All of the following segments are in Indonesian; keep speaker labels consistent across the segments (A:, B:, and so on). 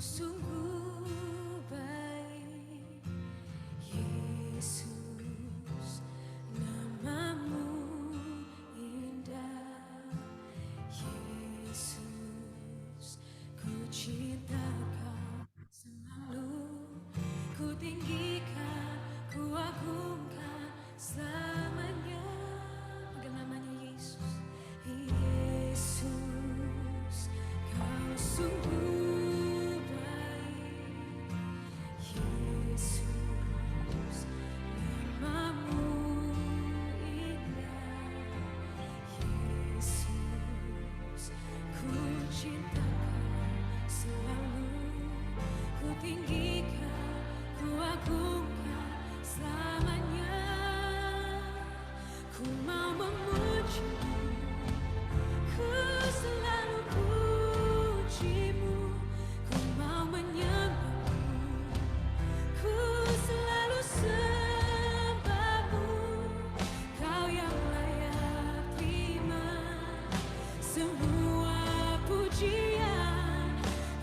A: sungguh baik, Yesus, namamu indah, Yesus, ku cinta kau selalu, ku tinggikan, ku agungkan selamanya. Panggil namanya Yesus, Yesus, kau sungguh baik, Yesus, namamu indah, Yesus, ku cinta kau selalu, ku tinggikan, ku agungkan selamanya. Ku mau memujimu, ku selalu pujimu, ku mau menyembahmu, ku selalu sembahmu. Kau yang layak terima semua pujian,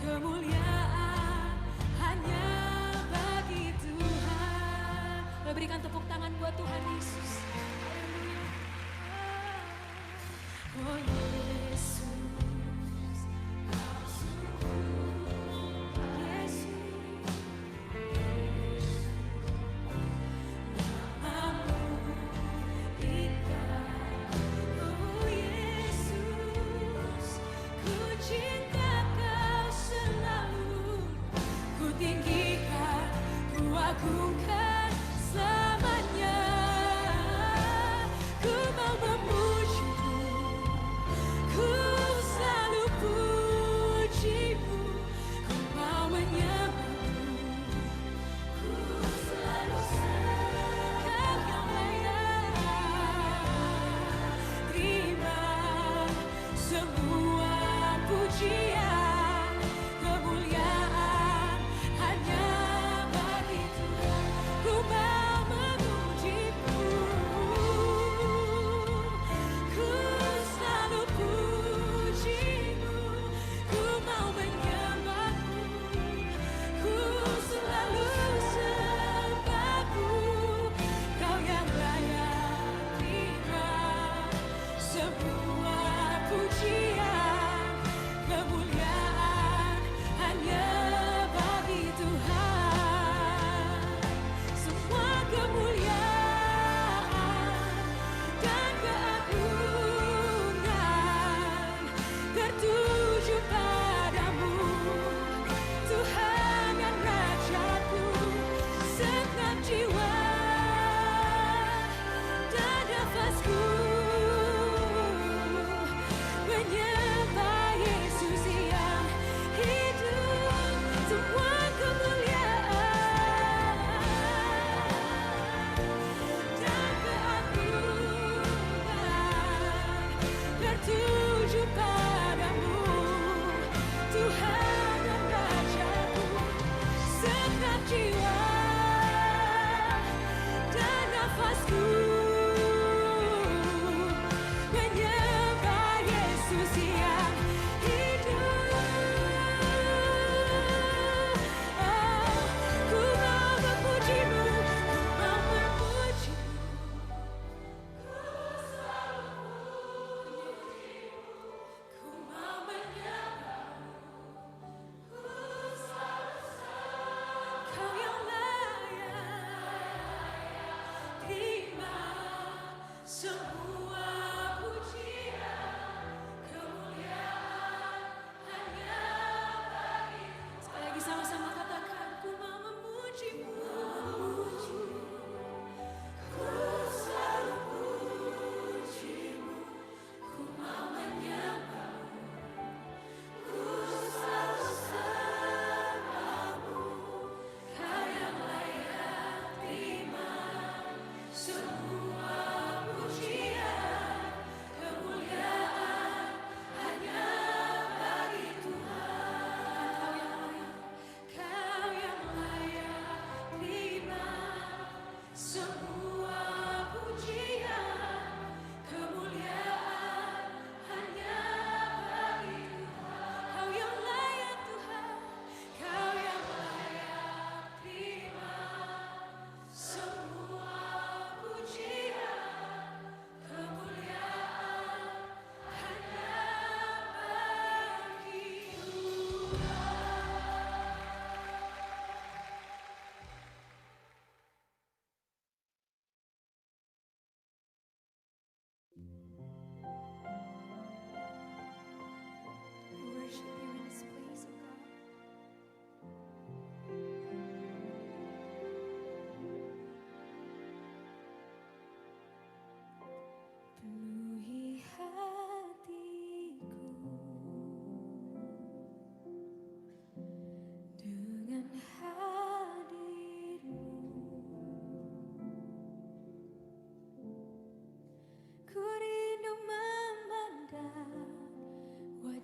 A: kemuliaan hanya bagi Tuhan. Berikan tepuk tangan buat Tuhan Yesus. Haleluya.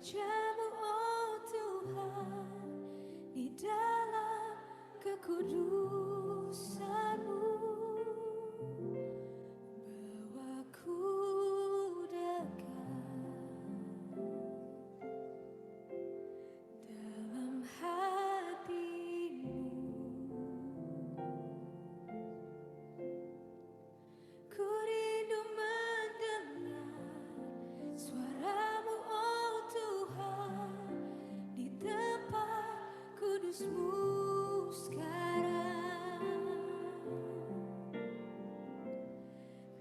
A: wajah-Mu oh Tuhan, di dalam kekudusan-Mu. Bawaku dekat dalam hati-Mu. Ku rindu mendengar suara-Mu oh Tuhan, di tempat kudus-Mu sekarang.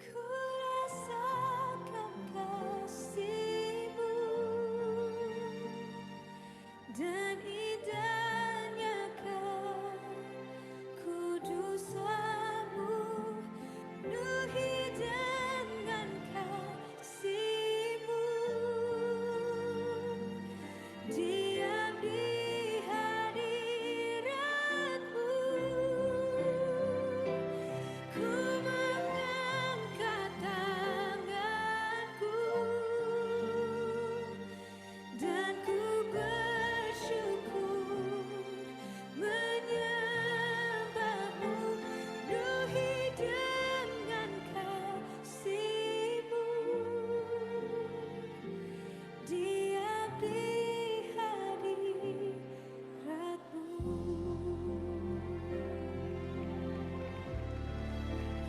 A: Ku rasakan kasih-Mu dan indahnya kekudusan-Mu, penuhi dengan kasih-Mu, diam di hadirat-Mu. Ku mengangkat tanganku dan ku bersyukur menyembah-Mu, penuhi dengan kasih-Mu, diam di hadirat-Mu.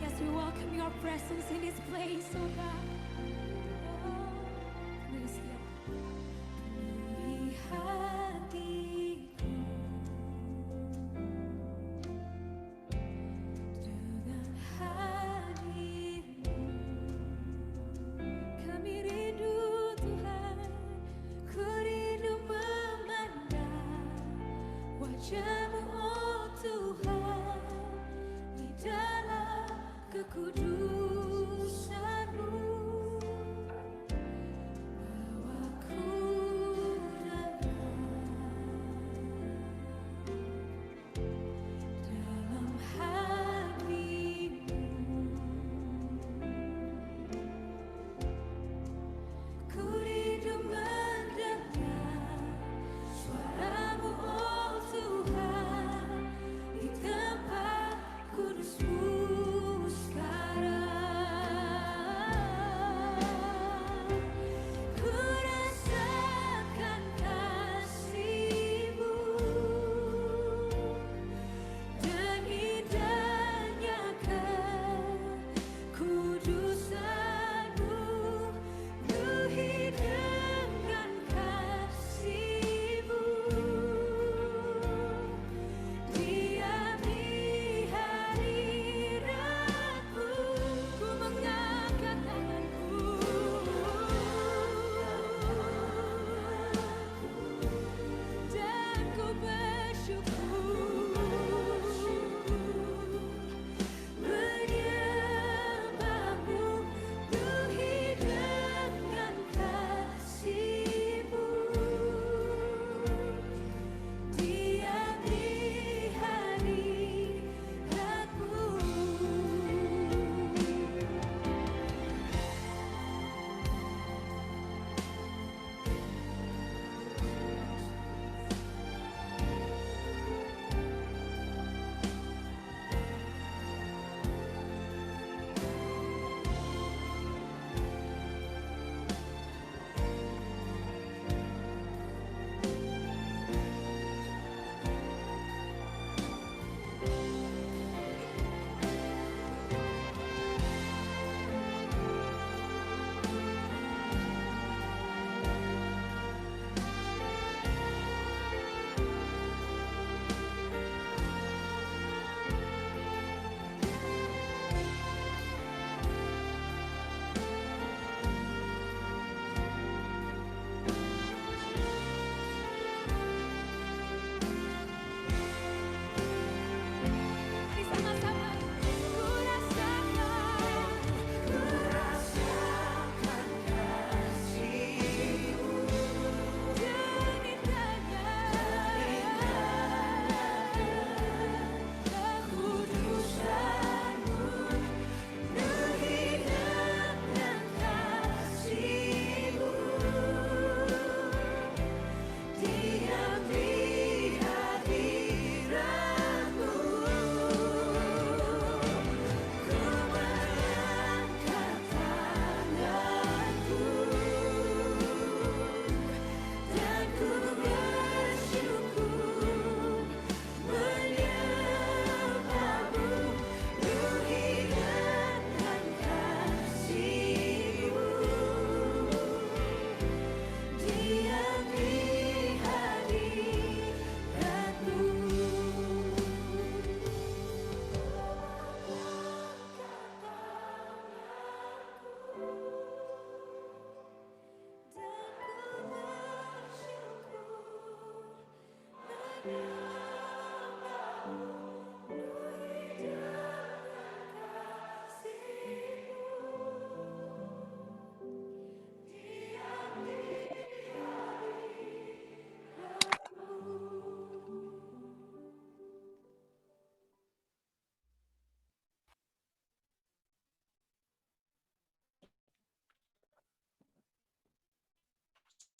A: Yes, we welcome Your presence in this place, oh God. Oh, please, Lord. Penuhi hatiku dengan hadir-Mu. Kami rindu Tuhan, ku rindu memandang wajah-Mu oh Tuhan, di dalam kekudusan-Mu.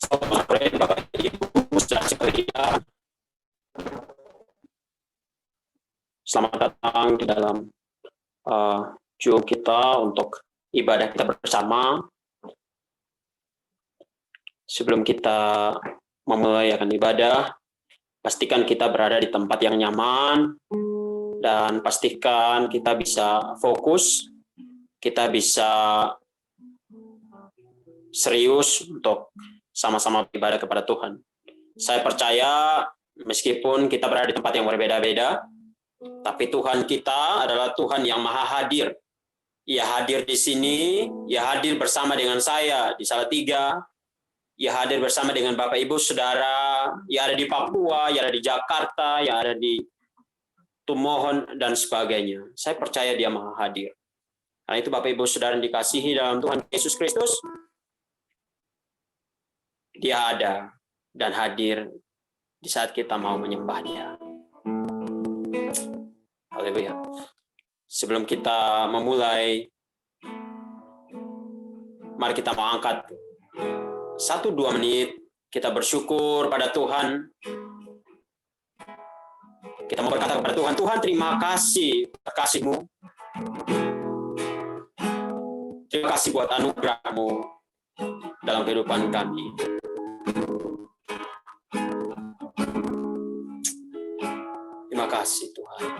B: Sore Bapak Ibu saudara sekalian, selamat datang di dalam Zoom kita untuk ibadah kita bersama. Sebelum kita memulai akan ibadah, pastikan kita berada di tempat yang nyaman dan pastikan kita bisa fokus, kita bisa serius untuk sama-sama beribadah kepada Tuhan. Saya percaya meskipun kita berada di tempat yang berbeda-beda, tapi Tuhan kita adalah Tuhan yang maha hadir. Ia hadir di sini, Ia hadir bersama dengan saya di Salatiga, Ia hadir bersama dengan Bapak Ibu Saudara, Ia ada di Papua, Ia ada di Jakarta, Ia ada di Tumohon, dan sebagainya. Saya percaya Dia maha hadir. Karena itu Bapak Ibu Saudara yang dikasihi dalam Tuhan Yesus Kristus, Dia ada dan hadir di saat kita mau menyembah Dia. Haleluya. Sebelum kita memulai, mari kita mau angkat 1-2 menit, kita bersyukur pada Tuhan. Kita mau berkata kepada Tuhan, Tuhan terima kasih kasih-Mu. Terima kasih buat anugerah-Mu dalam kehidupan kami. Terima kasih Tuhan.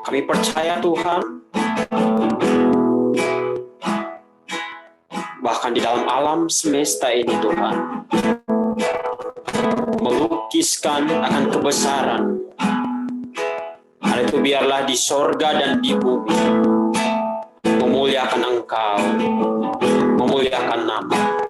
B: Kami percaya Tuhan, bahkan di dalam alam semesta ini Tuhan, melukiskan akan kebesaran. Hal itu biarlah di sorga dan di bumi, memuliakan Engkau, memuliakan nama.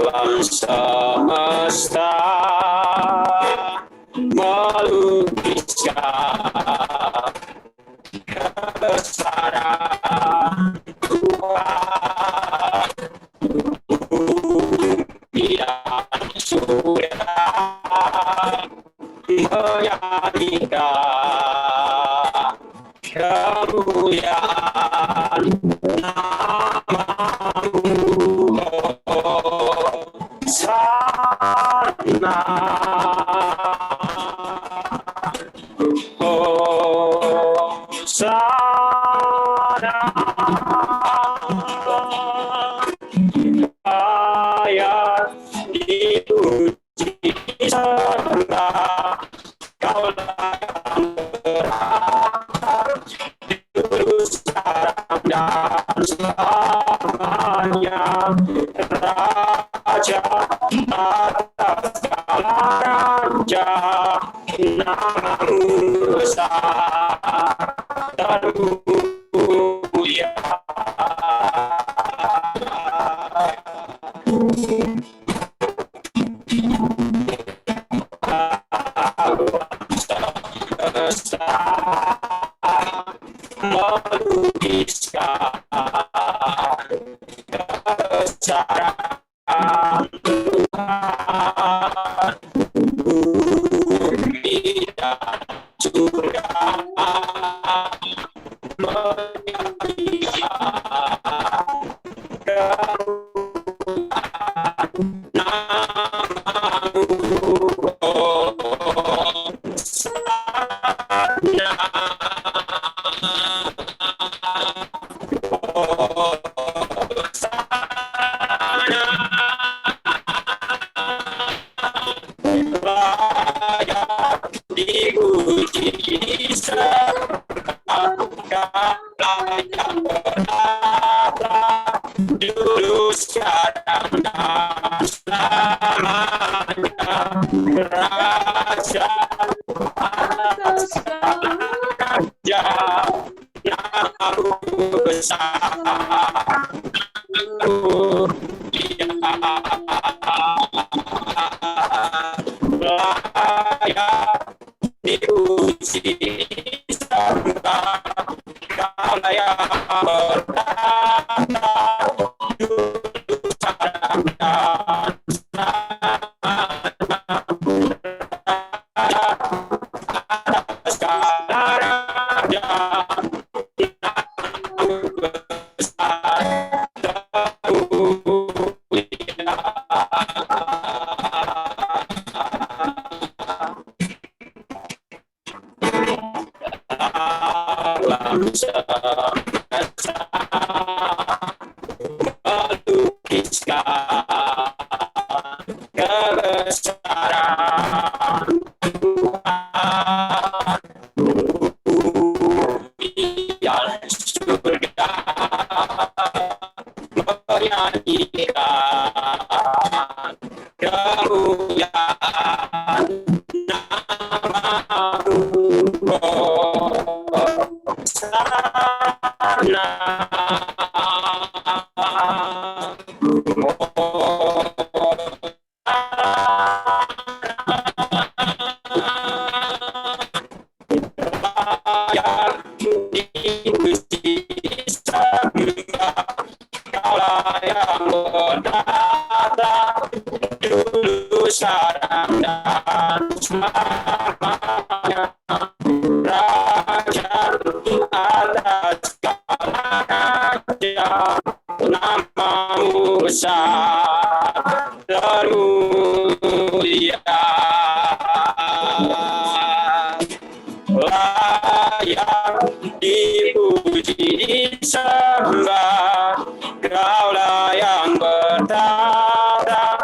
B: Alam semesta melukiskan kebesaran Tuhan, bumi dan surga menyanyikan kemuliaan nama-Mu. Sana, Hosana, ayat dipuji serta Kau berhak juru sekarang dan selamanya, Raja atas segala raja, Nama-Mu besar dan mulia. Melukiskan kebesaran Tuhan, bumi dan surga menyanyikan kemuliaan nama-Mu. Kaulah yang bertata dulu sekarang dan selamanya. Raja atas segala raja, namamu besar, layak dipuji sembah. Kaulah yang bertata dulu sekarang dan atas segala raja, namamu besar, alam semesta melukiskan kebesaran Tuhan. Bumi dan surga menyanyikan kemuliaan namamu. Sana yang dipuji sembah. Kaulah yang bertata dulu sekarang dan selamanya. Raja atas segala raja, namamu besar termulia. Layak dipuji disembah. Kaulah yang bertata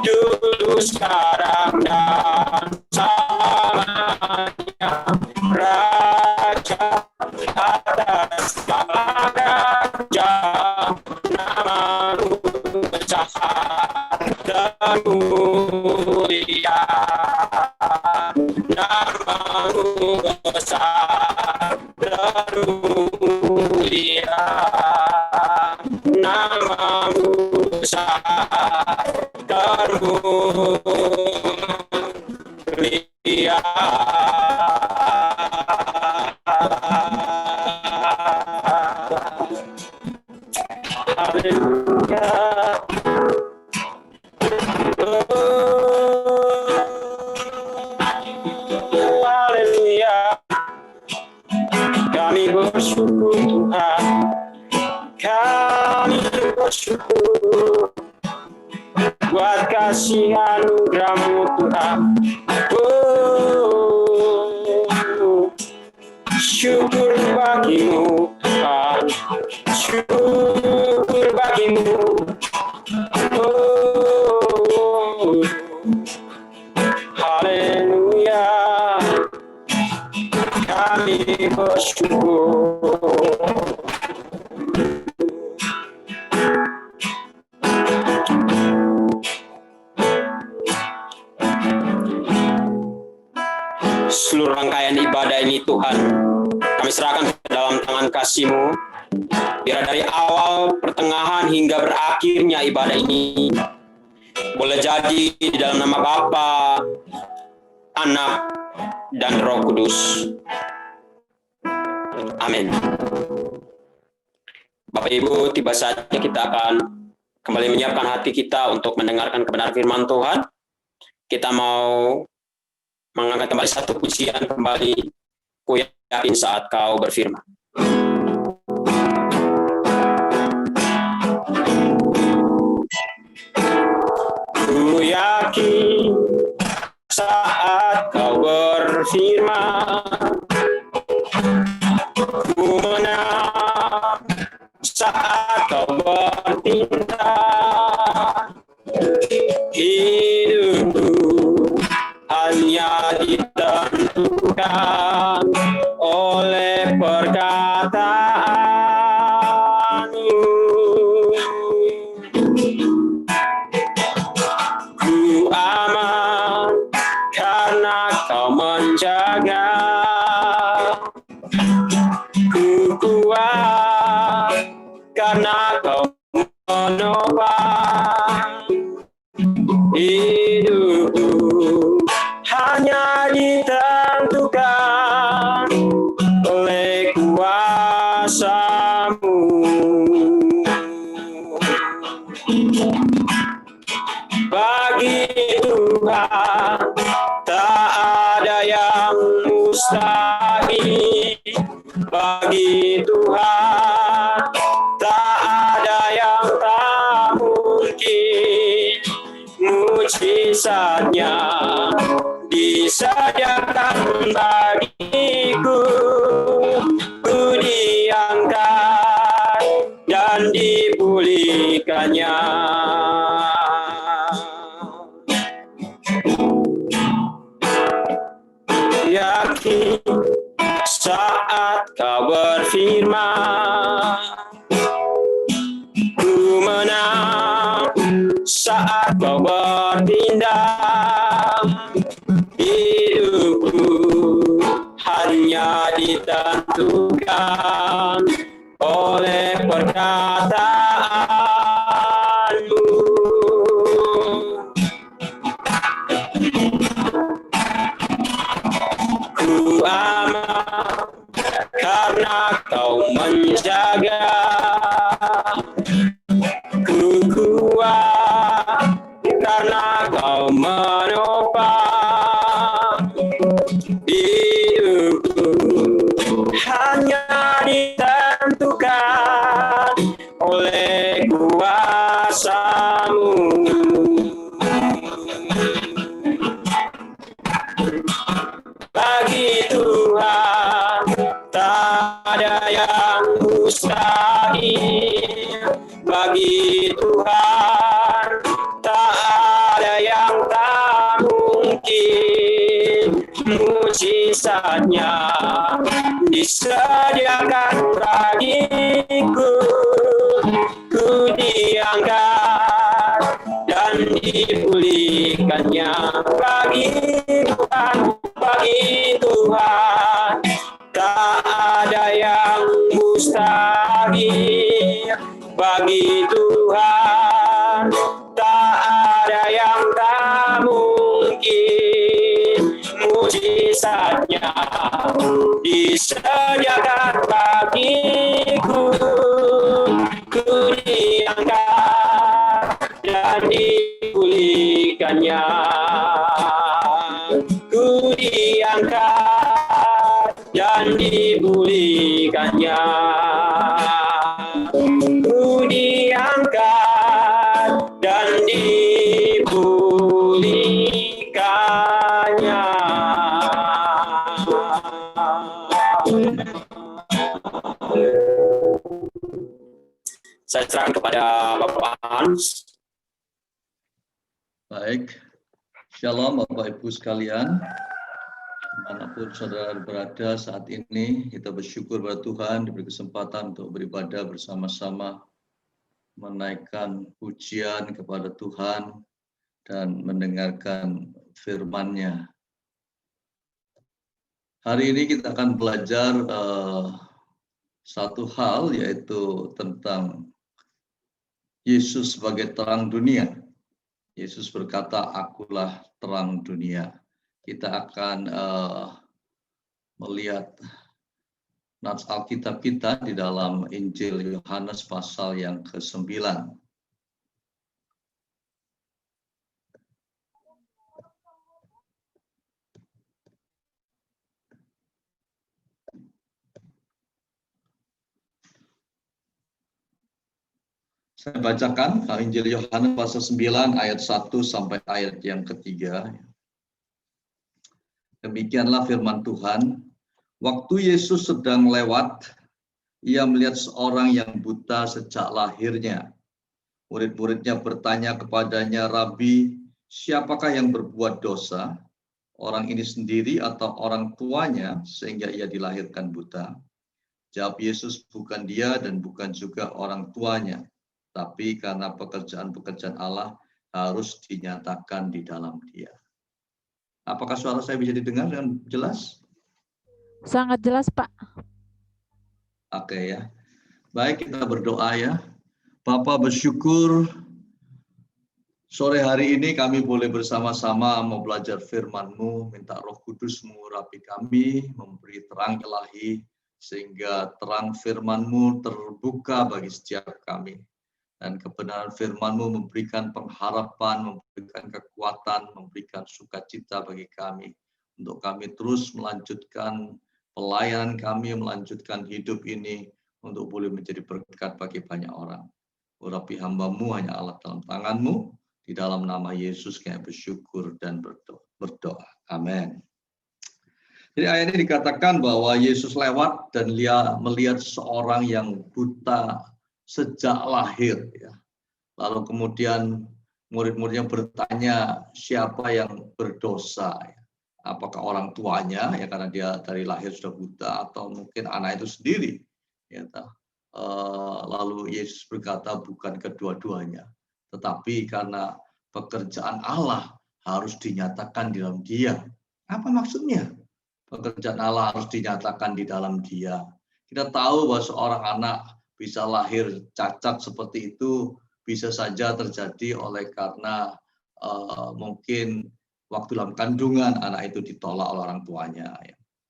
B: dulu sekarang dan selamanya. Raja atas segala raja, namamu besar termulia. Namamu besar termulia. Namamu besar termulia. Haleluya. Haleluya. Kami bersyukur Tuhan, kami bersyukur buat kasih anugerah-Mu Tuhan. Syukur bagimu Tuhan, syukur bagimu. Haleluya, kami bersyukur. Seluruh rangkaian ibadah ini Tuhan, kami serahkan ke dalam tangan kasih-Mu. Biar dari awal, pertengahan, hingga berakhirnya ibadah ini boleh jadi di dalam nama Bapa, Anak, dan Roh Kudus. Amin. Bapak Ibu, tiba saatnya kita akan kembali menyiapkan hati kita untuk mendengarkan kebenaran firman Tuhan. Kita mau mengangkat kembali satu pujian kembali, ku yakin saat kau berfirman. Ku yakin saat kau berfirman, ku menang saat kau bertindak. Hidupku hanya ditentukan oleh perkataan perkataanmu. Ku aman karena kau menjaga. Ku kuat karena kau menopang. Hidupku hanya ditentukan oleh kuasa-Mu. Bagi Tuhan tak ada yang mustahil. Bagi Tuhan tak ada yang tak mungkin. Mujizatnya disediakan bagiku. Ku diangkat dan dipulihkannya. Yakin saat kau berfirman, ku menang saat kau bertindak. Hidupku hanya ditentukan oleh perkataanmu. Ku aman karena kau menjaga. Ku kuat karena kau menopang. Hidupku hanya ditentukan oleh kuasa-Mu. Bagi Tuhan tak ada yang mustahil. Bagi Tuhan tak ada yang tak mungkin. Mujizatnya disediakan bagiku. Ku diangkat dan dipulihkannya. Bagi Tuhan tak ada yang mustahil. Bagi Tuhan tak ada yang tak mungkin. Mujizatnya disediakan bagiku. Ku diangkat dan dipulihkannya. Ku diangkat dan dipulihkannya. Ku diangkat dan dipulihkannya. Saya serahkan kepada Bapak Hans.
C: Baik, Shalom Bapak Ibu sekalian, dimanapun saudara berada saat ini, kita bersyukur pada Tuhan diberi kesempatan untuk beribadah bersama-sama, menaikkan pujian kepada Tuhan dan mendengarkan firman-Nya. Hari ini kita akan belajar satu hal, yaitu tentang Yesus sebagai terang dunia. Yesus berkata, "Akulah terang dunia." Kita akan melihat nats Alkitab kita di dalam Injil Yohanes pasal yang ke-9. Saya bacakan Injil Yohanes pasal 9 ayat 1 sampai ayat yang ketiga. Demikianlah firman Tuhan. Waktu Yesus sedang lewat, ia melihat seorang yang buta sejak lahirnya. Murid-muridnya bertanya kepadanya, "Rabi, siapakah yang berbuat dosa? Orang ini sendiri atau orang tuanya sehingga ia dilahirkan buta?" Jawab Yesus, bukan dia dan bukan juga orang tuanya, tapi karena pekerjaan-pekerjaan Allah harus dinyatakan di dalam dia. Apakah suara saya bisa didengar dengan jelas?
D: Sangat jelas, Pak.
C: Oke ya. Baik, kita berdoa ya. Bapak bersyukur sore hari ini kami boleh bersama-sama mau belajar firman-Mu, minta Roh Kudus mengurapi kami, memberi terang ilahi, sehingga terang firman-Mu terbuka bagi setiap kami. Dan kebenaran firman-Mu memberikan pengharapan, memberikan kekuatan, memberikan sukacita bagi kami. Untuk kami terus melanjutkan pelayanan kami, melanjutkan hidup ini, untuk boleh menjadi berkat bagi banyak orang. Urapi hamba-Mu hanya alat dalam tangan-Mu, di dalam nama Yesus kami bersyukur dan berdoa. Amin. Jadi ayat ini dikatakan bahwa Yesus lewat dan dia melihat seorang yang buta sejak lahir. Ya. Lalu kemudian murid-muridnya bertanya siapa yang berdosa. Ya. Apakah orang tuanya, ya karena dia dari lahir sudah buta, atau mungkin anak itu sendiri. Ya, lalu Yesus berkata bukan kedua-duanya. Tetapi karena pekerjaan Allah harus dinyatakan di dalam dia. Apa maksudnya? Pekerjaan Allah harus dinyatakan di dalam dia. Kita tahu bahwa seorang anak bisa lahir cacat seperti itu, bisa saja terjadi oleh karena mungkin waktu dalam kandungan anak itu ditolak oleh orang tuanya.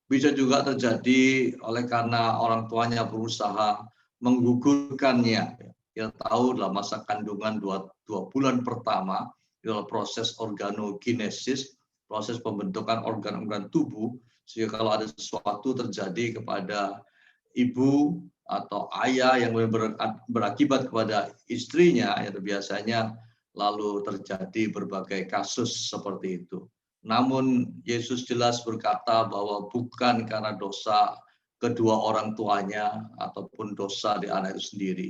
C: Bisa juga terjadi oleh karena orang tuanya berusaha menggugurkannya. Kita tahu dalam masa kandungan 2 bulan pertama, adalah proses organogenesis, proses pembentukan organ-organ tubuh, sehingga kalau ada sesuatu terjadi kepada ibu atau ayah yang berakibat kepada istrinya, ya biasanya lalu terjadi berbagai kasus seperti itu. Namun Yesus jelas berkata bahwa bukan karena dosa kedua orang tuanya ataupun dosa di anak itu sendiri.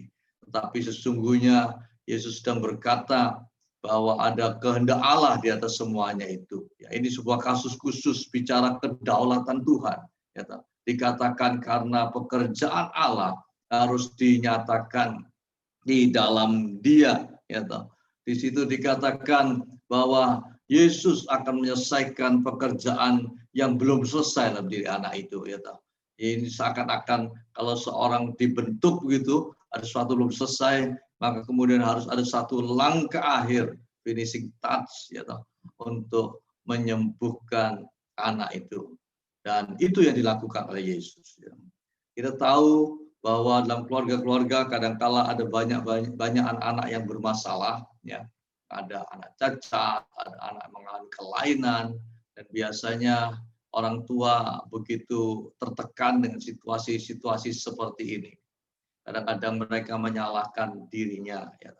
C: Tetapi sesungguhnya Yesus sedang berkata bahwa ada kehendak Allah di atas semuanya itu. Ya, ini sebuah kasus khusus bicara kedaulatan Tuhan. Ya, dikatakan karena pekerjaan Allah harus dinyatakan di dalam Dia. Ya, di situ dikatakan bahwa Yesus akan menyelesaikan pekerjaan yang belum selesai dalam diri anak itu. Ya, ini seakan-akan kalau seorang dibentuk begitu, ada sesuatu belum selesai, maka kemudian harus ada satu langkah akhir, finishing touch, ya, untuk menyembuhkan anak itu. Dan itu yang dilakukan oleh Yesus. Ya. Kita tahu bahwa dalam keluarga-keluarga kadang-kala ada banyak anak-anak yang bermasalah. Ya. Ada anak cacat, ada anak mengalami kelainan, dan biasanya orang tua begitu tertekan dengan situasi-situasi seperti ini. Kadang-kadang mereka menyalahkan dirinya. Ya.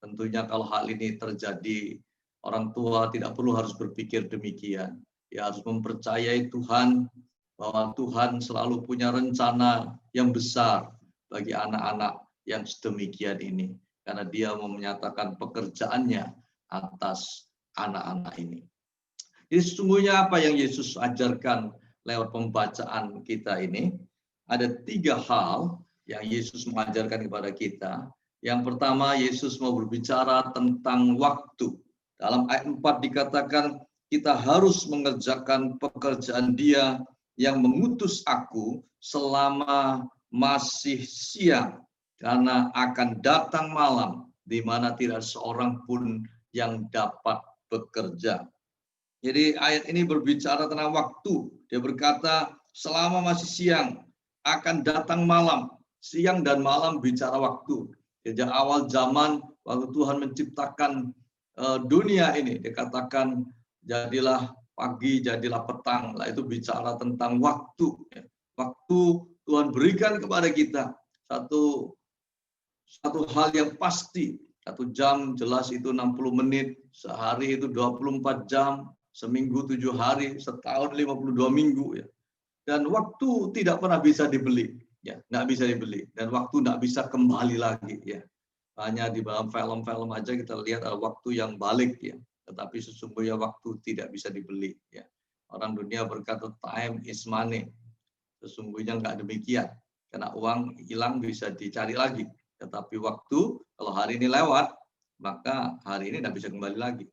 C: Tentunya kalau hal ini terjadi, orang tua tidak perlu harus berpikir demikian. Dia harus mempercayai Tuhan, bahwa Tuhan selalu punya rencana yang besar bagi anak-anak yang sedemikian ini. Karena dia menyatakan pekerjaannya atas anak-anak ini. Jadi sesungguhnya apa yang Yesus ajarkan lewat pembacaan kita ini, ada 3 hal yang Yesus mengajarkan kepada kita. Yang pertama, Yesus mau berbicara tentang waktu. Dalam ayat 4 dikatakan, kita harus mengerjakan pekerjaan Dia yang mengutus aku selama masih siang, karena akan datang malam di mana tidak seorang pun yang dapat bekerja. Jadi ayat ini berbicara tentang waktu. Dia berkata, selama masih siang, akan datang malam. Siang dan malam bicara waktu. Sejak awal zaman, waktu Tuhan menciptakan dunia ini, dia katakan, jadilah pagi, jadilah petang. Lah itu bicara tentang waktu. Waktu Tuhan berikan kepada kita satu hal yang pasti. 1 jam jelas itu 60 menit, sehari itu 24 jam, seminggu 7 hari, setahun 52 minggu. Ya. Dan waktu tidak pernah bisa dibeli. Ya, nggak bisa dibeli. Dan waktu nggak bisa kembali lagi. Ya. Hanya di dalam film-film aja kita lihat ada waktu yang balik. Ya. Tetapi sesungguhnya waktu tidak bisa dibeli. Ya. Orang dunia berkata time is money. Sesungguhnya nggak demikian. Karena uang hilang bisa dicari lagi. Tetapi waktu, kalau hari ini lewat, maka hari ini tidak bisa kembali lagi.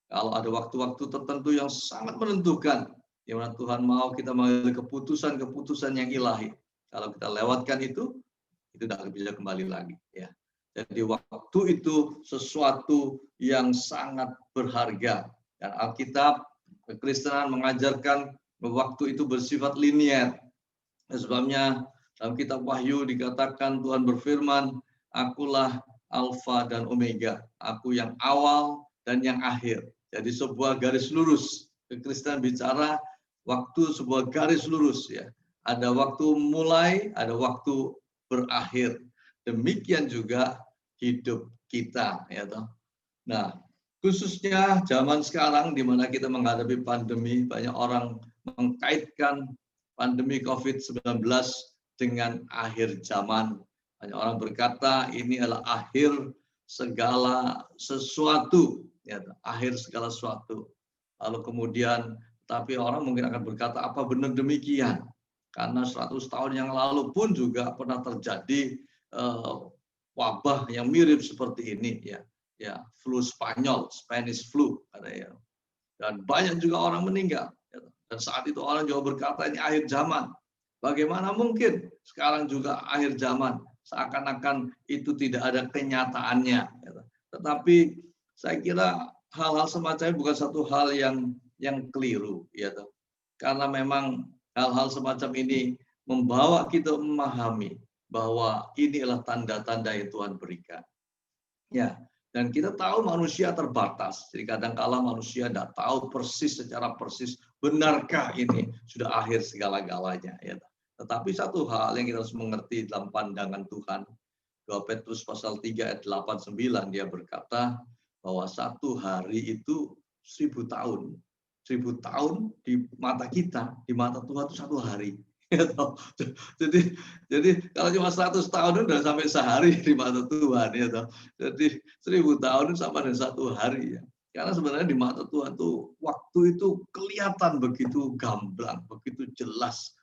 C: Kalau ada waktu-waktu tertentu yang sangat menentukan, di mana Tuhan mau kita mengambil keputusan-keputusan yang ilahi. Kalau kita lewatkan itu tidak bisa kembali lagi. Ya. Jadi waktu itu sesuatu yang sangat berharga. Dan Alkitab, kekristenan mengajarkan bahwa waktu itu bersifat linier. Sebabnya dalam kitab Wahyu dikatakan Tuhan berfirman, akulah Alfa dan Omega, aku yang awal dan yang akhir. Jadi sebuah garis lurus. Kekristenan bicara waktu sebuah garis lurus, ya. Ada waktu mulai, ada waktu berakhir. Demikian juga hidup kita, ya toh. Nah, khususnya zaman sekarang di mana kita menghadapi pandemi, banyak orang mengkaitkan pandemi COVID-19 dengan akhir zaman. Banyak orang berkata ini adalah akhir segala sesuatu, ya, akhir segala sesuatu. Lalu kemudian, tapi orang mungkin akan berkata, apa benar demikian? Karena 100 tahun yang lalu pun juga pernah terjadi wabah yang mirip seperti ini, ya, flu Spanyol, Spanish flu, ada ya. Dan banyak juga orang meninggal. Dan saat itu orang juga berkata ini akhir zaman. Bagaimana mungkin sekarang juga akhir zaman? Seakan-akan itu tidak ada kenyataannya. Tetapi saya kira hal-hal semacam ini bukan satu hal yang keliru. Ya, karena memang hal-hal semacam ini membawa kita memahami bahwa ini adalah tanda-tanda yang Tuhan berikan. Ya, dan kita tahu manusia terbatas. Jadi kadang-kala manusia tidak tahu persis secara persis benarkah ini sudah akhir segala-galanya. Ya. Tetapi satu hal yang kita harus mengerti dalam pandangan Tuhan, 2 Petrus pasal 3 ayat 8-9, dia berkata bahwa satu hari itu 1000 tahun. 1000 tahun di mata kita, di mata Tuhan itu satu hari. Jadi kalau cuma 100 tahun udah sampai sehari di mata Tuhan. Jadi 1000 tahun sama dengan satu hari. Ya. Karena sebenarnya di mata Tuhan tuh waktu itu kelihatan begitu gamblang, begitu jelas.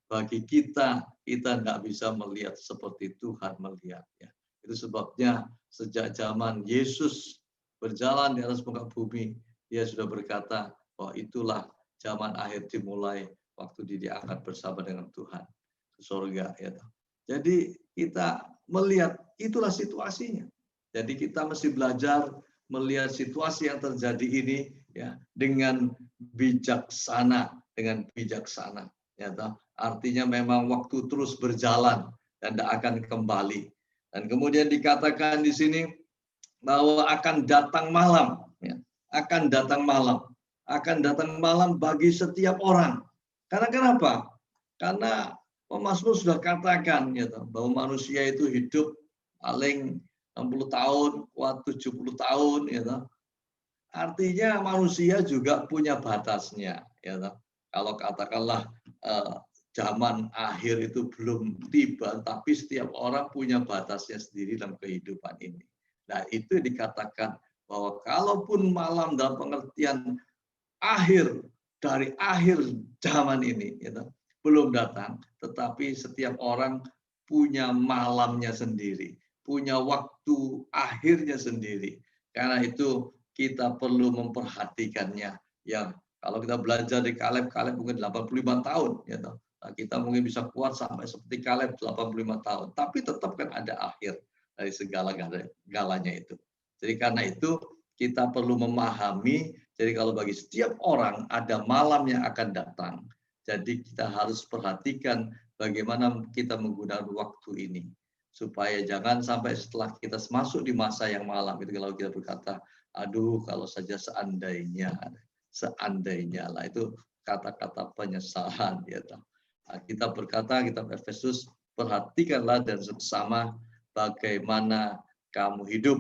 C: Bagi kita tidak bisa melihat seperti Tuhan melihat. Ya. Itu sebabnya sejak zaman Yesus berjalan di atas muka bumi, dia sudah berkata bahwa itulah zaman akhir dimulai waktu dia diangkat bersama dengan Tuhan ke surga. Ya. Jadi kita melihat itulah situasinya. Jadi kita mesti belajar melihat situasi yang terjadi ini, ya, dengan bijaksana, Ya, artinya memang waktu terus berjalan dan tidak akan kembali. Dan kemudian dikatakan di sini bahwa akan datang malam, ya. Akan datang malam bagi setiap orang. Karena kenapa? Karena Mazmur sudah katakan, ya, bahwa manusia itu hidup paling 60 tahun, kuat 70 tahun. Ya, artinya manusia juga punya batasnya. Ya, kalau katakanlah zaman akhir itu belum tiba, tapi setiap orang punya batasnya sendiri dalam kehidupan ini. Nah, itu dikatakan bahwa kalaupun malam dalam pengertian akhir dari akhir zaman ini, belum datang, tetapi setiap orang punya malamnya sendiri, punya waktu akhirnya sendiri. Karena itu kita perlu memperhatikannya. Ya, kalau kita belajar di Kaleb mungkin 85 tahun, kita mungkin bisa kuat sampai seperti Kaleb 85 tahun, tapi tetap kan ada akhir dari segala-galanya itu. Jadi karena itu kita perlu memahami, jadi kalau bagi setiap orang ada malam yang akan datang. Jadi kita harus perhatikan bagaimana kita menggunakan waktu ini. Supaya jangan sampai setelah kita masuk di masa yang malam, itu kalau kita berkata, aduh kalau saja seandainya lah, itu kata-kata penyesalan. Kita berkata, kitab Efesus, perhatikanlah dan seksama bagaimana kamu hidup.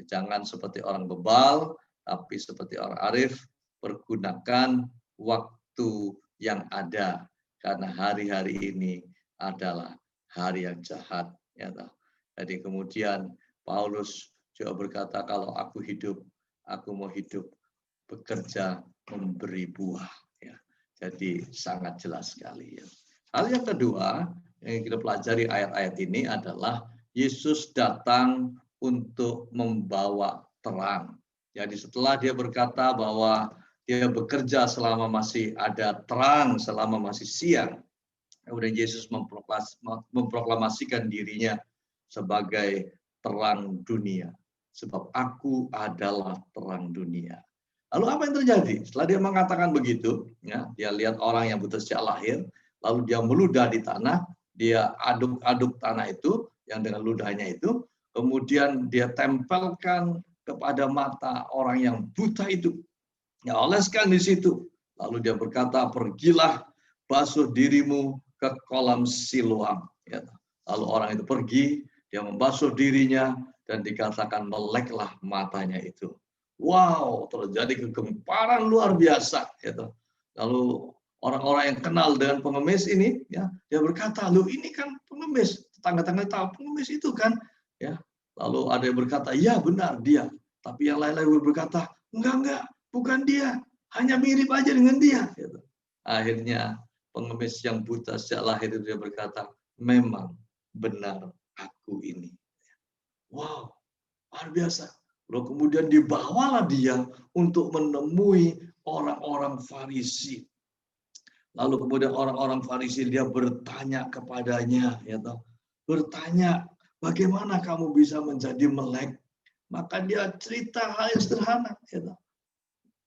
C: Jangan seperti orang bebal, tapi seperti orang arif, pergunakan waktu yang ada. Karena hari-hari ini adalah hari yang jahat. Jadi kemudian Paulus juga berkata, kalau aku hidup, aku mau hidup, bekerja, memberi buah. Jadi sangat jelas sekali. Hal yang kedua, yang kita pelajari ayat-ayat ini adalah Yesus datang untuk membawa terang. Jadi setelah dia berkata bahwa dia bekerja selama masih ada terang, selama masih siang, kemudian Yesus memproklamasikan dirinya sebagai terang dunia. Sebab aku adalah terang dunia. Lalu apa yang terjadi? Setelah dia mengatakan begitu, ya, dia lihat orang yang buta sejak lahir, lalu dia meludah di tanah, dia aduk-aduk tanah itu, yang dengan ludahnya itu, kemudian dia tempelkan kepada mata orang yang buta itu. Ya, oleskan di situ. Lalu dia berkata, pergilah, basuh dirimu ke kolam Siloam. Ya. Lalu orang itu pergi, dia membasuh dirinya, dan dikatakan meleklah matanya itu. Wow, terjadi kegemparan luar biasa. Gitu. Lalu orang-orang yang kenal dengan pengemis ini, ya, dia berkata, "Loh, ini kan pengemis, tetangga-tetangga tahu pengemis itu kan?" Ya. Lalu ada yang berkata, "Ya benar dia." Tapi yang lain-lain berkata, "Enggak, bukan dia, hanya mirip aja dengan dia." Gitu. Akhirnya pengemis yang buta sejak lahir itu dia berkata, "Memang benar aku ini." Wow, luar biasa. Lalu kemudian dibawalah dia untuk menemui orang-orang Farisi. Lalu kemudian orang-orang Farisi dia bertanya kepadanya, ya toh, bertanya, bagaimana kamu bisa menjadi melek? Maka dia cerita hal yang sederhana, ya toh,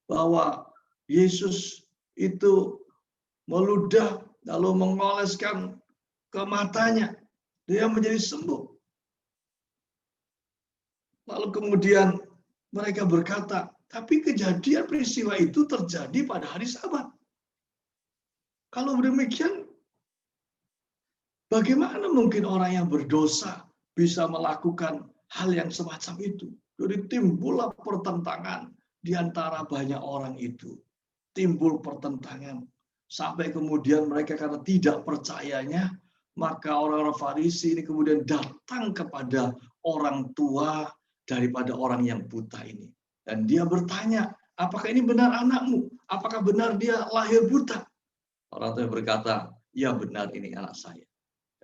C: bahwa Yesus itu meludah lalu mengoleskan ke matanya, dia menjadi sembuh. Lalu kemudian mereka berkata, tapi kejadian peristiwa itu terjadi pada hari Sabat. Kalau demikian, bagaimana mungkin orang yang berdosa bisa melakukan hal yang semacam itu? Jadi timbullah pertentangan di antara banyak orang itu. Timbul pertentangan. Sampai kemudian mereka karena tidak percayanya, maka orang-orang Farisi ini kemudian datang kepada orang tua daripada orang yang buta ini. Dan dia bertanya, apakah ini benar anakmu? Apakah benar dia lahir buta? Orang tua berkata, ya benar ini anak saya.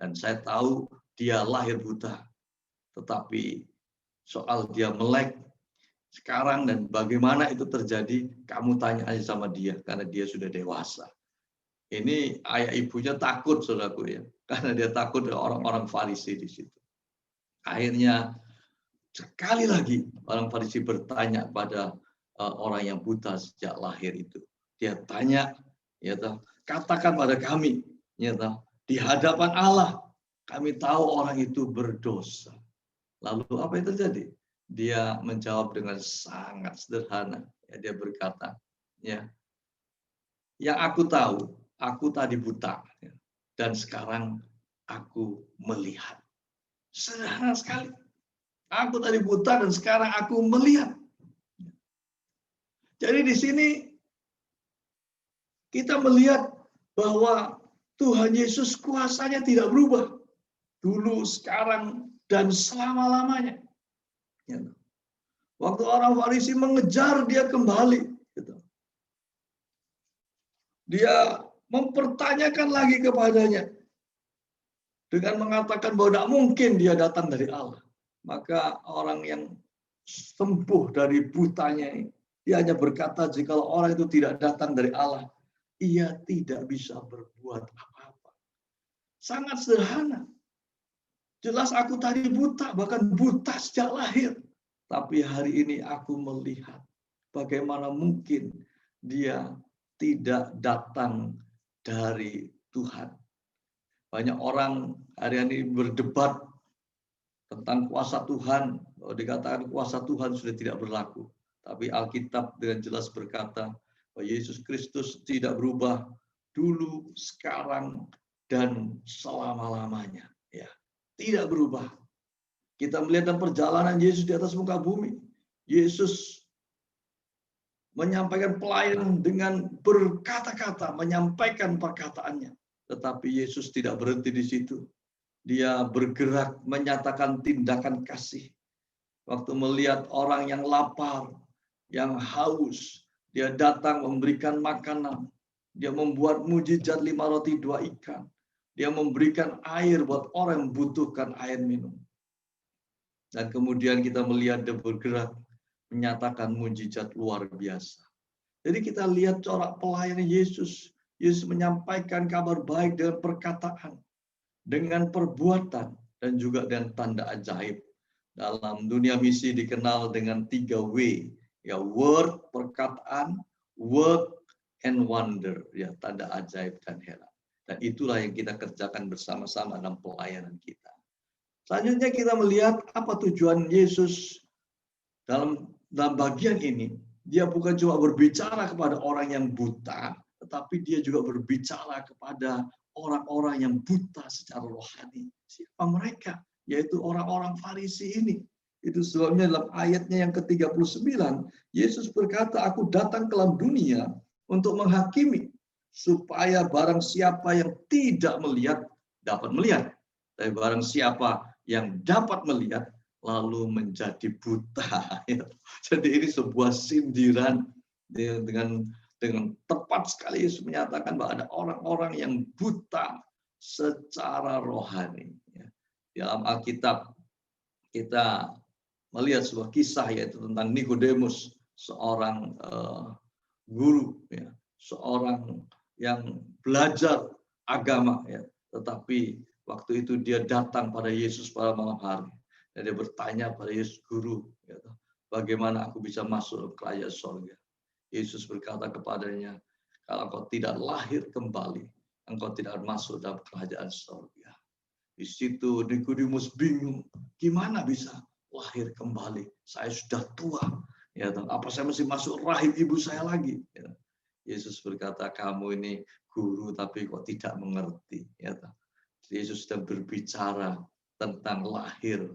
C: Dan saya tahu dia lahir buta. Tetapi soal dia melek sekarang dan bagaimana itu terjadi, kamu tanya aja sama dia, karena dia sudah dewasa. Ini ayah ibunya takut, saudaraku ya, karena dia takut orang-orang Farisi di situ. Akhirnya sekali lagi orang Farisi bertanya pada orang yang buta sejak lahir itu. Dia tanya, ya toh, katakan pada kami, ya toh, di hadapan Allah kami tahu orang itu berdosa. Lalu apa yang terjadi? Dia menjawab dengan sangat sederhana. Ya, dia berkata, ya, yang aku tahu, aku tadi buta, ya, dan sekarang aku melihat. Sederhana sekali. Aku tadi buta dan sekarang aku melihat. Jadi di sini kita melihat bahwa Tuhan Yesus kuasanya tidak berubah. Dulu, sekarang, dan selama-lamanya. Waktu orang Farisi mengejar dia kembali. Dia mempertanyakan lagi kepadanya. Dengan mengatakan bahwa tidak mungkin dia datang dari Allah. Maka orang yang sembuh dari butanya ini, dia hanya berkata, jika orang itu tidak datang dari Allah, ia tidak bisa berbuat apa-apa. Sangat sederhana. Jelas aku tadi buta, bahkan buta sejak lahir. Tapi hari ini aku melihat bagaimana mungkin dia tidak datang dari Tuhan. Banyak orang hari ini berdebat tentang kuasa Tuhan. Kalau dikatakan kuasa Tuhan sudah tidak berlaku. Tapi Alkitab dengan jelas berkata bahwa Yesus Kristus tidak berubah dulu, sekarang, dan selama-lamanya. Ya, tidak berubah. Kita melihat dalam perjalanan Yesus di atas muka bumi. Yesus menyampaikan pelayanan dengan berkata-kata, menyampaikan perkataannya. Tetapi Yesus tidak berhenti di situ. Dia bergerak menyatakan tindakan kasih. Waktu melihat orang yang lapar, yang haus, dia datang memberikan makanan. Dia membuat mujizat 5 roti 2 ikan. Dia memberikan air buat orang yang membutuhkan air minum. Dan kemudian kita melihat dia bergerak, menyatakan mujizat luar biasa. Jadi kita lihat corak pelayanan Yesus. Yesus menyampaikan kabar baik dengan perkataan, dengan perbuatan, dan juga dengan tanda ajaib. Dalam dunia misi dikenal dengan 3W, ya, word, perkataan, work, and wonder, ya, tanda ajaib dan heran. Dan itulah yang kita kerjakan bersama-sama dalam pelayanan kita. Selanjutnya kita melihat apa tujuan Yesus dalam bagian ini. Dia bukan cuma berbicara kepada orang yang buta, tetapi dia juga berbicara kepada orang-orang yang buta secara rohani. Siapa mereka? Yaitu orang-orang Farisi ini. Itu sebabnya dalam ayatnya yang ke-39, Yesus berkata, aku datang ke dalam dunia untuk menghakimi, supaya barang siapa yang tidak melihat, dapat melihat. Tapi barang siapa yang dapat melihat, lalu menjadi buta. Jadi ini sebuah sindiran dengan tepat sekali Yesus menyatakan bahwa ada orang-orang yang buta secara rohani. Dalam Alkitab kita melihat sebuah kisah yaitu tentang Nikodemus, seorang guru, ya, seorang yang belajar agama, ya, tetapi waktu itu dia datang pada Yesus pada malam hari. Dan dia bertanya pada Yesus, guru, ya, bagaimana aku bisa masuk ke kerajaan surga? Yesus berkata kepadanya, kalau engkau tidak lahir kembali, engkau tidak masuk dalam kerajaan surga. Di situ Nikodemus bingung, gimana bisa lahir kembali? Saya sudah tua, ya, apa saya mesti masuk rahim ibu saya lagi? Ya. Yesus berkata, kamu ini guru tapi kok tidak mengerti. Ya. Yesus sedang berbicara tentang lahir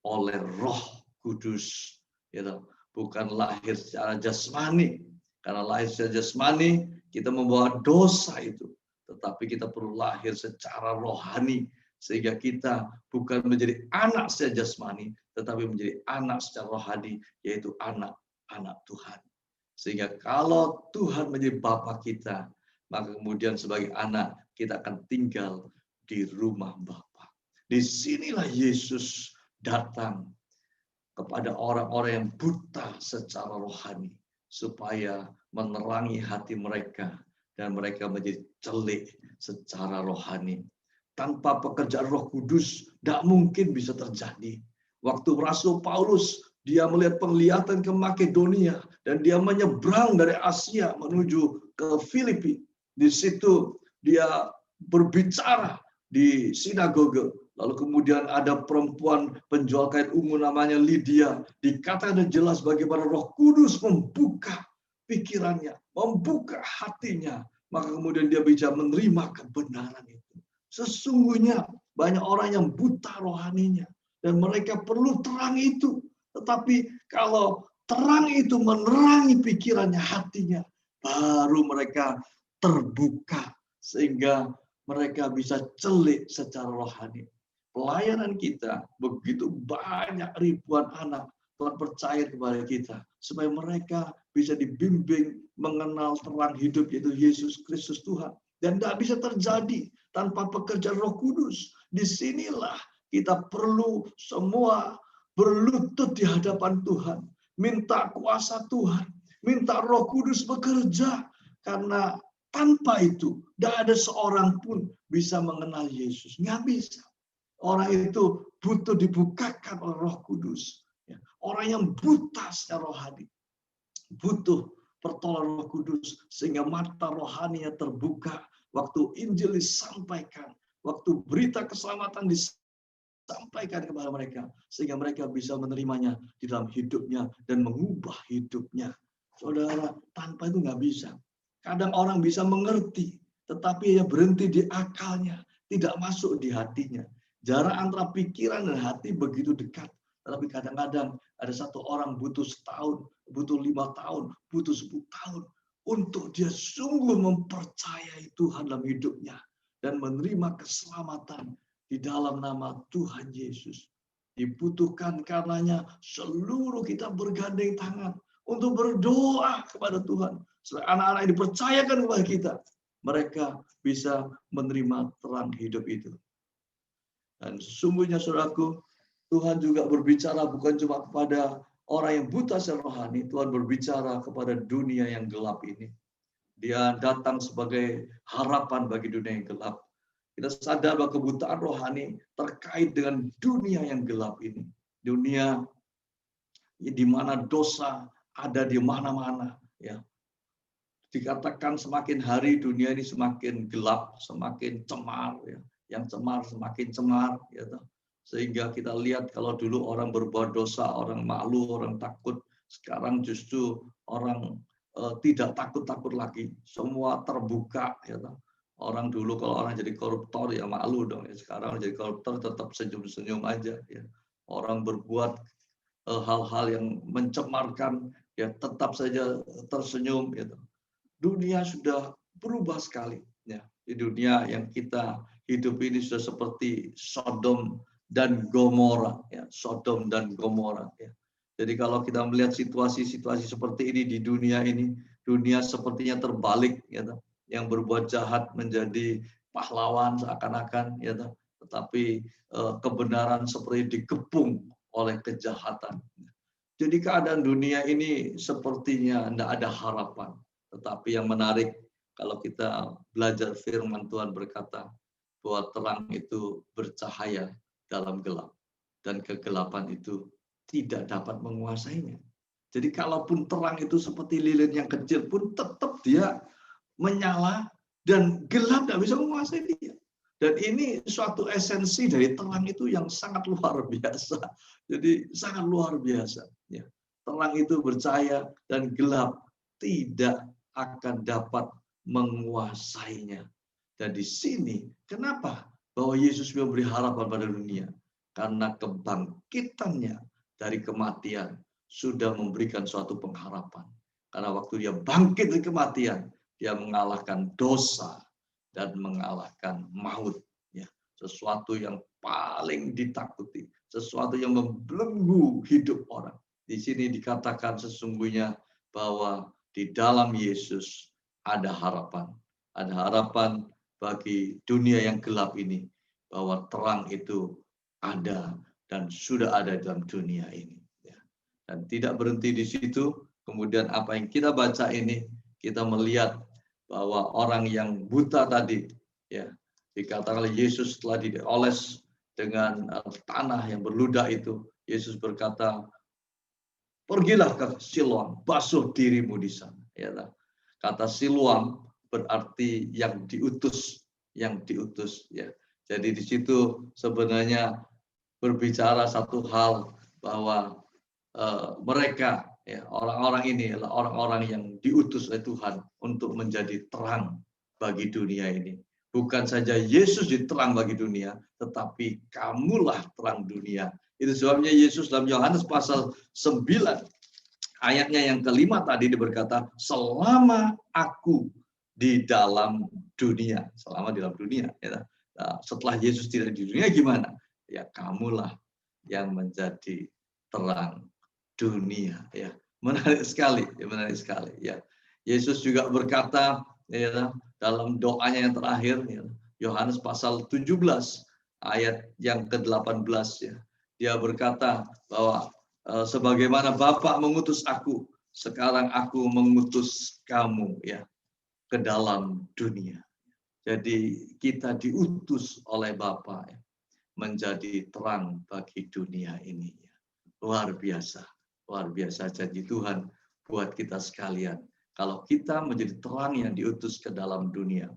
C: oleh Roh Kudus, ya, bukan lahir secara jasmani. Karena lahir secara jasmani kita membawa dosa itu, tetapi kita perlu lahir secara rohani sehingga kita bukan menjadi anak secara jasmani, tetapi menjadi anak secara rohani, yaitu anak-anak Tuhan. Sehingga kalau Tuhan menjadi Bapa kita, maka kemudian sebagai anak kita akan tinggal di rumah Bapa. Disinilah Yesus datang kepada orang-orang yang buta secara rohani, supaya menerangi hati mereka dan mereka menjadi celik secara rohani. Tanpa pekerjaan Roh Kudus, tidak mungkin bisa terjadi. Waktu Rasul Paulus, dia melihat penglihatan ke Makedonia dan dia menyeberang dari Asia menuju ke Filipi. Di situ dia berbicara di sinagoge. Lalu kemudian ada perempuan penjual kain ungu namanya Lydia. Dikatakan jelas bagaimana Roh Kudus membuka pikirannya, membuka hatinya. Maka kemudian dia bisa menerima kebenaran itu. Sesungguhnya banyak orang yang buta rohaninya. Dan mereka perlu terang itu. Tetapi kalau terang itu menerangi pikirannya, hatinya, baru mereka terbuka. Sehingga mereka bisa celik secara rohani. Pelayanan kita, begitu banyak ribuan anak Tuhan percaya kepada kita. Supaya mereka bisa dibimbing mengenal terang hidup, yaitu Yesus Kristus Tuhan. Dan tidak bisa terjadi tanpa pekerjaan Roh Kudus. Disinilah kita perlu semua berlutut di hadapan Tuhan. Minta kuasa Tuhan. Minta Roh Kudus bekerja. Karena tanpa itu, tidak ada seorang pun bisa mengenal Yesus. Nggak bisa. Orang itu butuh dibukakan oleh Roh Kudus. Orang yang buta secara rohani butuh pertolongan Roh Kudus sehingga mata rohaninya terbuka. Waktu Injil disampaikan, waktu berita keselamatan disampaikan kepada mereka, sehingga mereka bisa menerimanya di dalam hidupnya dan mengubah hidupnya. Saudara, tanpa itu nggak bisa. Kadang orang bisa mengerti, tetapi ya berhenti di akalnya, tidak masuk di hatinya. Jarak antara pikiran dan hati begitu dekat. Tapi kadang-kadang ada satu orang butuh setahun, butuh 5 tahun, butuh 10 tahun. Untuk dia sungguh mempercayai Tuhan dalam hidupnya. Dan menerima keselamatan di dalam nama Tuhan Yesus. Dibutuhkan karenanya seluruh kita bergandeng tangan. Untuk berdoa kepada Tuhan. Supaya anak-anak ini dipercayakan kepada kita. mereka bisa menerima terang hidup itu. Dan sesungguhnya saudaraku, Tuhan juga berbicara bukan cuma kepada orang yang buta secara rohani, Tuhan berbicara kepada dunia yang gelap ini. Dia datang sebagai harapan bagi dunia yang gelap. Kita sadar bahwa kebutaan rohani terkait dengan dunia yang gelap ini. Dunia di mana dosa ada di mana-mana, ya. Dikatakan semakin hari dunia ini semakin gelap, semakin cemar, ya. Yang cemar semakin cemar, ya. Sehingga kita lihat kalau dulu orang berbuat dosa, orang malu, orang takut, sekarang justru orang tidak takut-takut lagi, semua terbuka, ya. Orang dulu kalau orang jadi koruptor ya malu dong, ya. Sekarang jadi koruptor tetap senyum-senyum aja, ya. Orang berbuat hal-hal yang mencemarkan, ya tetap saja tersenyum, gitu. Dunia sudah berubah sekali, ya. Di dunia yang kita hidup ini sudah seperti Sodom dan Gomora, ya. Sodom dan Gomora, ya. Jadi kalau kita melihat situasi-situasi seperti ini di dunia ini, dunia sepertinya terbalik, ya. Yang berbuat jahat menjadi pahlawan seakan-akan, ya. Tetapi kebenaran seperti dikepung oleh kejahatan. Jadi keadaan dunia ini sepertinya tidak ada harapan. Tetapi yang menarik, kalau kita belajar firman Tuhan berkata bahwa terang itu bercahaya dalam gelap. Dan kegelapan itu tidak dapat menguasainya. Jadi kalaupun terang itu seperti lilin yang kecil pun tetap dia menyala dan gelap tidak bisa menguasai dia. Dan ini suatu esensi dari terang itu yang sangat luar biasa. Jadi sangat luar biasa. Ya. Terang itu bercahaya dan gelap tidak akan dapat menguasainya. Dan di sini, kenapa? Bahwa Yesus memberi harapan pada dunia. Karena kebangkitannya dari kematian sudah memberikan suatu pengharapan. Karena waktu dia bangkit dari kematian, dia mengalahkan dosa dan mengalahkan maut, ya. Sesuatu yang paling ditakuti, sesuatu yang membelenggu hidup orang. Di sini dikatakan sesungguhnya bahwa di dalam Yesus ada harapan bagi dunia yang gelap ini, bahwa terang itu ada dan sudah ada dalam dunia ini, ya. Dan tidak berhenti di situ. Kemudian apa yang kita baca ini, kita melihat bahwa orang yang buta tadi, ya, dikatakan oleh Yesus telah dioles dengan tanah yang berludah itu. Yesus berkata, pergilah ke Siloam, basuh dirimu di sana. Ya, kata Siloam berarti yang diutus, ya. Jadi di situ sebenarnya berbicara satu hal bahwa mereka, ya, orang-orang ini adalah orang-orang yang diutus oleh Tuhan untuk menjadi terang bagi dunia ini. Bukan saja Yesus diterang bagi dunia, tetapi kamulah terang dunia. Itu sebabnya Yesus dalam Yohanes pasal 9, ayatnya yang kelima tadi berkata, selama aku di dalam dunia. Selama di dalam dunia. Ya. Nah, setelah Yesus tidak di dunia gimana? Ya, kamulah yang menjadi terang dunia, ya. Menarik sekali, ya. Yesus juga berkata, ya, dalam doanya yang terakhir, ya, Yohanes pasal 17 ayat yang ke-18, ya. Dia berkata bahwa sebagaimana Bapa mengutus aku, sekarang aku mengutus kamu, ya, ke dalam dunia. Jadi kita diutus oleh Bapa, ya, menjadi terang bagi dunia ini, ya. Luar biasa janji Tuhan buat kita sekalian. Kalau kita menjadi terang yang diutus ke dalam dunia.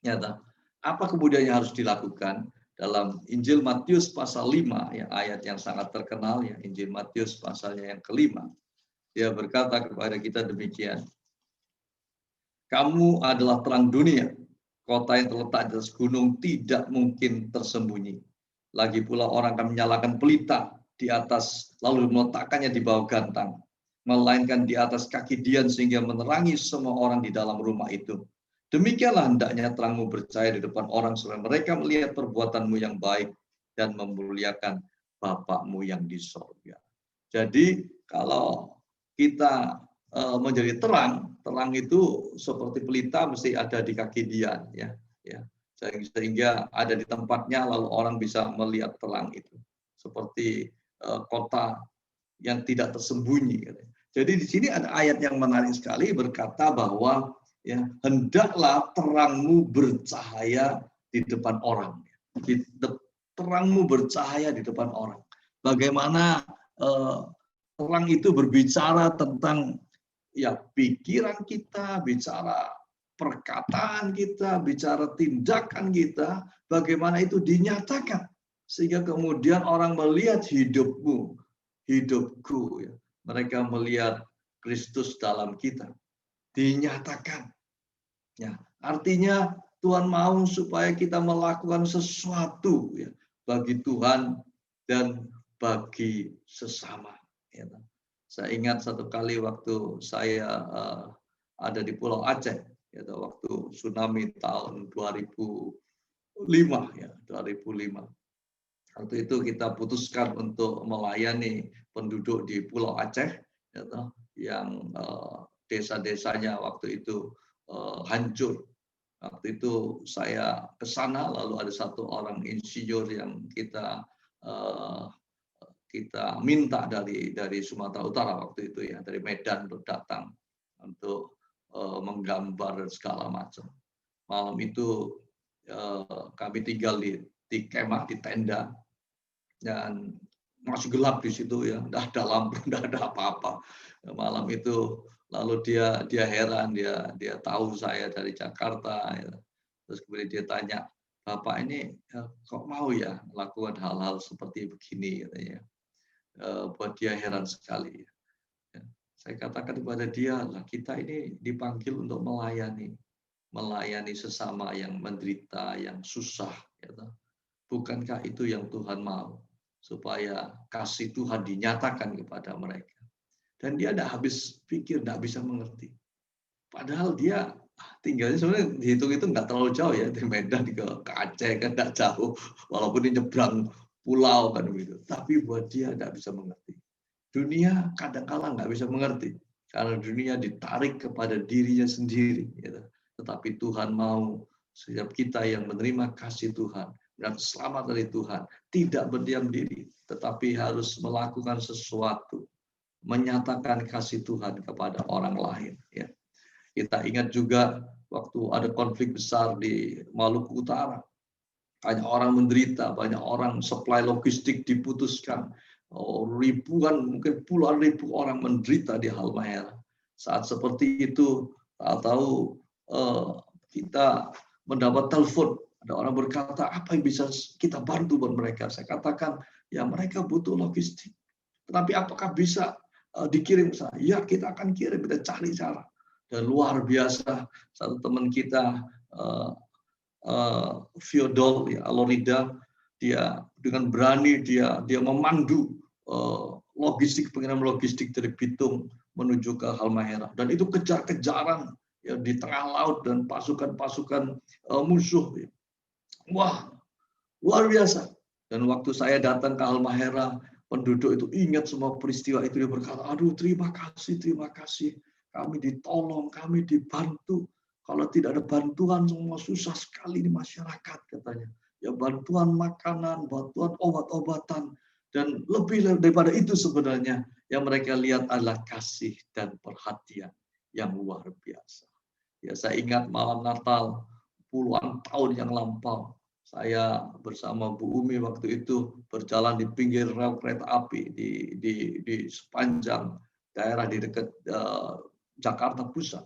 C: Nyata, apa kemudian yang harus dilakukan? Dalam Injil Matius pasal 5, ya, ayat yang sangat terkenal, ya, Injil Matius pasalnya yang kelima. Dia berkata kepada kita demikian. Kamu adalah terang dunia. Kota yang terletak di atas gunung tidak mungkin tersembunyi. Lagi pula orang akan menyalakan pelita di atas, lalu meletakkannya di bawah gantang, melainkan di atas kaki dian sehingga menerangi semua orang di dalam rumah itu. Demikianlah hendaknya terangmu bercahaya di depan orang supaya mereka melihat perbuatanmu yang baik dan memuliakan Bapakmu yang di sorga. Jadi kalau kita menjadi terang. Terang itu seperti pelita mesti ada di kaki dia, ya. Sehingga ada di tempatnya, lalu orang bisa melihat terang itu. Seperti kota yang tidak tersembunyi. Jadi di sini ada ayat yang menarik sekali berkata bahwa ya, hendaklah terangmu bercahaya di depan orang. Terangmu bercahaya di depan orang. Bagaimana terang itu berbicara tentang ya pikiran kita, bicara perkataan kita, bicara tindakan kita, bagaimana itu dinyatakan sehingga kemudian orang melihat hidupmu, hidupku, ya. Mereka melihat Kristus dalam kita, dinyatakan. Ya, artinya Tuhan mau supaya kita melakukan sesuatu ya, bagi Tuhan dan bagi sesama. Ya. Saya ingat satu kali waktu saya ada di Pulau Aceh, ya, waktu tsunami tahun 2005, ya, 2005. Waktu itu kita putuskan untuk melayani penduduk di Pulau Aceh, ya, yang desa-desanya waktu itu hancur. Waktu itu saya ke sana, lalu ada satu orang insinyur yang kita minta dari Sumatera Utara waktu itu ya, dari Medan untuk datang untuk menggambar segala macam. Malam itu kami tinggal di kemah, di tenda, dan masih gelap di situ ya, tidak ada lampu, tidak ada apa-apa. Malam itu lalu dia heran, dia tahu saya dari Jakarta, ya. Terus kemudian dia tanya, Bapak ini kok mau ya melakukan hal-hal seperti begini, katanya. Buat dia heran sekali. Ya. Saya katakan kepada dia, lah kita ini dipanggil untuk melayani sesama yang menderita, yang susah. Ya. Bukankah itu yang Tuhan mau? Supaya kasih Tuhan dinyatakan kepada mereka. Dan dia tidak habis pikir, tidak bisa mengerti. Padahal dia tinggalnya sebenarnya dihitung itu nggak terlalu jauh ya, di Medan ke Aceh kan nggak jauh, walaupun di nyebrang pulau kan begitu. Tapi buat dia tidak bisa mengerti. Dunia kadang-kala nggak bisa mengerti karena dunia ditarik kepada dirinya sendiri. Gitu. Tetapi Tuhan mau setiap kita yang menerima kasih Tuhan dan selamat dari Tuhan tidak berdiam diri, tetapi harus melakukan sesuatu, menyatakan kasih Tuhan kepada orang lain. Ya. Kita ingat juga waktu ada konflik besar di Maluku Utara. Banyak orang menderita, banyak orang supply logistik diputuskan. Ribuan, mungkin puluhan ribu orang menderita di Halmahera. Saat seperti itu, tahu kita mendapat telepon. Ada orang berkata, apa yang bisa kita bantu buat mereka? Saya katakan, ya mereka butuh logistik. Tetapi apakah bisa dikirim ke sana? Ya, kita akan kirim, kita cari cara. Dan luar biasa, satu teman kita, Fyodor Alorida, dia dengan berani dia memandu logistik, pengiriman logistik dari Bitung menuju ke Halmahera, dan itu kejar-kejaran ya, di tengah laut dan pasukan-pasukan musuh. Ya. Wah, luar biasa. Dan waktu saya datang ke Halmahera, penduduk itu ingat semua peristiwa itu, dia berkata, aduh terima kasih, kami ditolong, kami dibantu. Kalau tidak ada bantuan, semua susah sekali di masyarakat, katanya. Ya bantuan makanan, bantuan obat-obatan, dan lebih daripada itu sebenarnya yang mereka lihat adalah kasih dan perhatian yang luar biasa. Ya saya ingat malam Natal puluhan tahun yang lampau, saya bersama Bu Umi waktu itu berjalan di pinggir rel kereta api di sepanjang daerah di dekat Jakarta Pusat.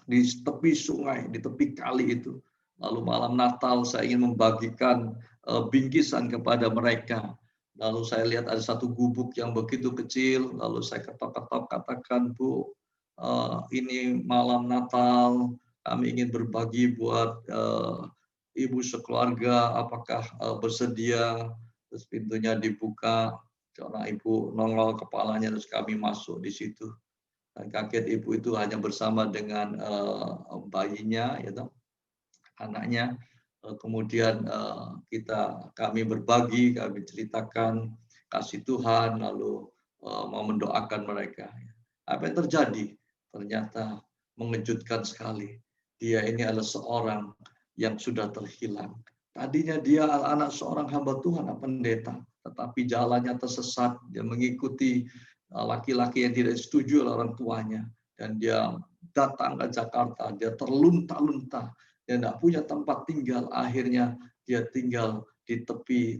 C: Di tepi sungai, di tepi kali itu. Lalu malam Natal saya ingin membagikan bingkisan kepada mereka. Lalu saya lihat ada satu gubuk yang begitu kecil, lalu saya ketok-ketok katakan, Bu, ini malam Natal, kami ingin berbagi buat ibu sekeluarga, apakah bersedia? Terus pintunya dibuka, karena ibu nongol kepalanya, terus kami masuk di situ. Dan kaget ibu itu hanya bersama dengan bayinya, ya, anaknya. Kemudian kami berbagi, kami ceritakan kasih Tuhan, lalu mau mendoakan mereka. Apa yang terjadi? Ternyata mengejutkan sekali. Dia ini adalah seorang yang sudah terhilang. Tadinya dia anak seorang hamba Tuhan, pendeta, tetapi jalannya tersesat. Dia mengikuti laki-laki yang tidak setuju oleh orang tuanya, dan dia datang ke Jakarta. Dia terlunta-lunta, dia tidak punya tempat tinggal. Akhirnya dia tinggal di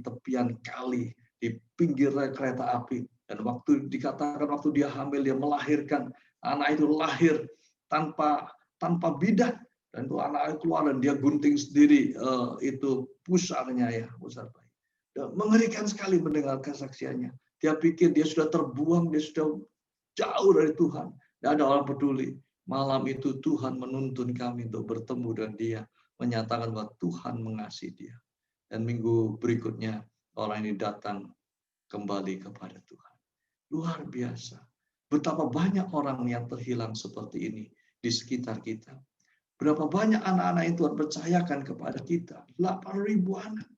C: tepian kali, di pinggir kereta api. Dan waktu dikatakan waktu dia hamil, dia melahirkan, anak itu lahir tanpa bidan, dan itu anak keluar dan dia gunting sendiri itu pusarnya ya, pusar bayi. Dan mengerikan sekali mendengar kesaksiannya. Dia pikir dia sudah terbuang, dia sudah jauh dari Tuhan. Tidak ada orang peduli. Malam itu Tuhan menuntun kami untuk bertemu dengan dia, menyatakan bahwa Tuhan mengasihi dia. Dan minggu berikutnya orang ini datang kembali kepada Tuhan. Luar biasa. Betapa banyak orang yang terhilang seperti ini di sekitar kita. Berapa banyak anak-anak yang Tuhan percayakan kepada kita. 8.000 anak.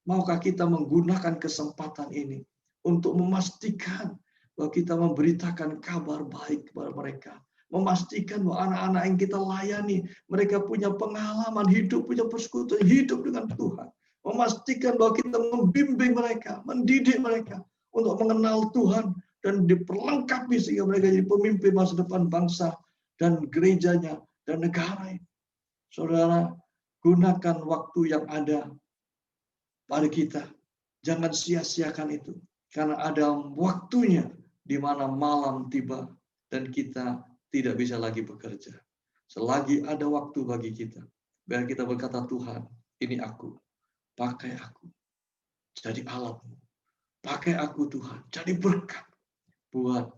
C: Maukah kita menggunakan kesempatan ini untuk memastikan bahwa kita memberitakan kabar baik kepada mereka. Memastikan bahwa anak-anak yang kita layani, mereka punya pengalaman hidup, punya persekutuan hidup dengan Tuhan. Memastikan bahwa kita membimbing mereka, mendidik mereka untuk mengenal Tuhan dan diperlengkapi sehingga mereka jadi pemimpin masa depan bangsa dan gerejanya dan negara ini. Saudara, gunakan waktu yang ada pada kita. Jangan sia-siakan itu. Karena ada waktunya di mana malam tiba dan kita tidak bisa lagi bekerja. Selagi ada waktu bagi kita, biar kita berkata, Tuhan, ini aku. Pakai aku. Jadi alatmu. Pakai aku Tuhan. Jadi berkat. Buat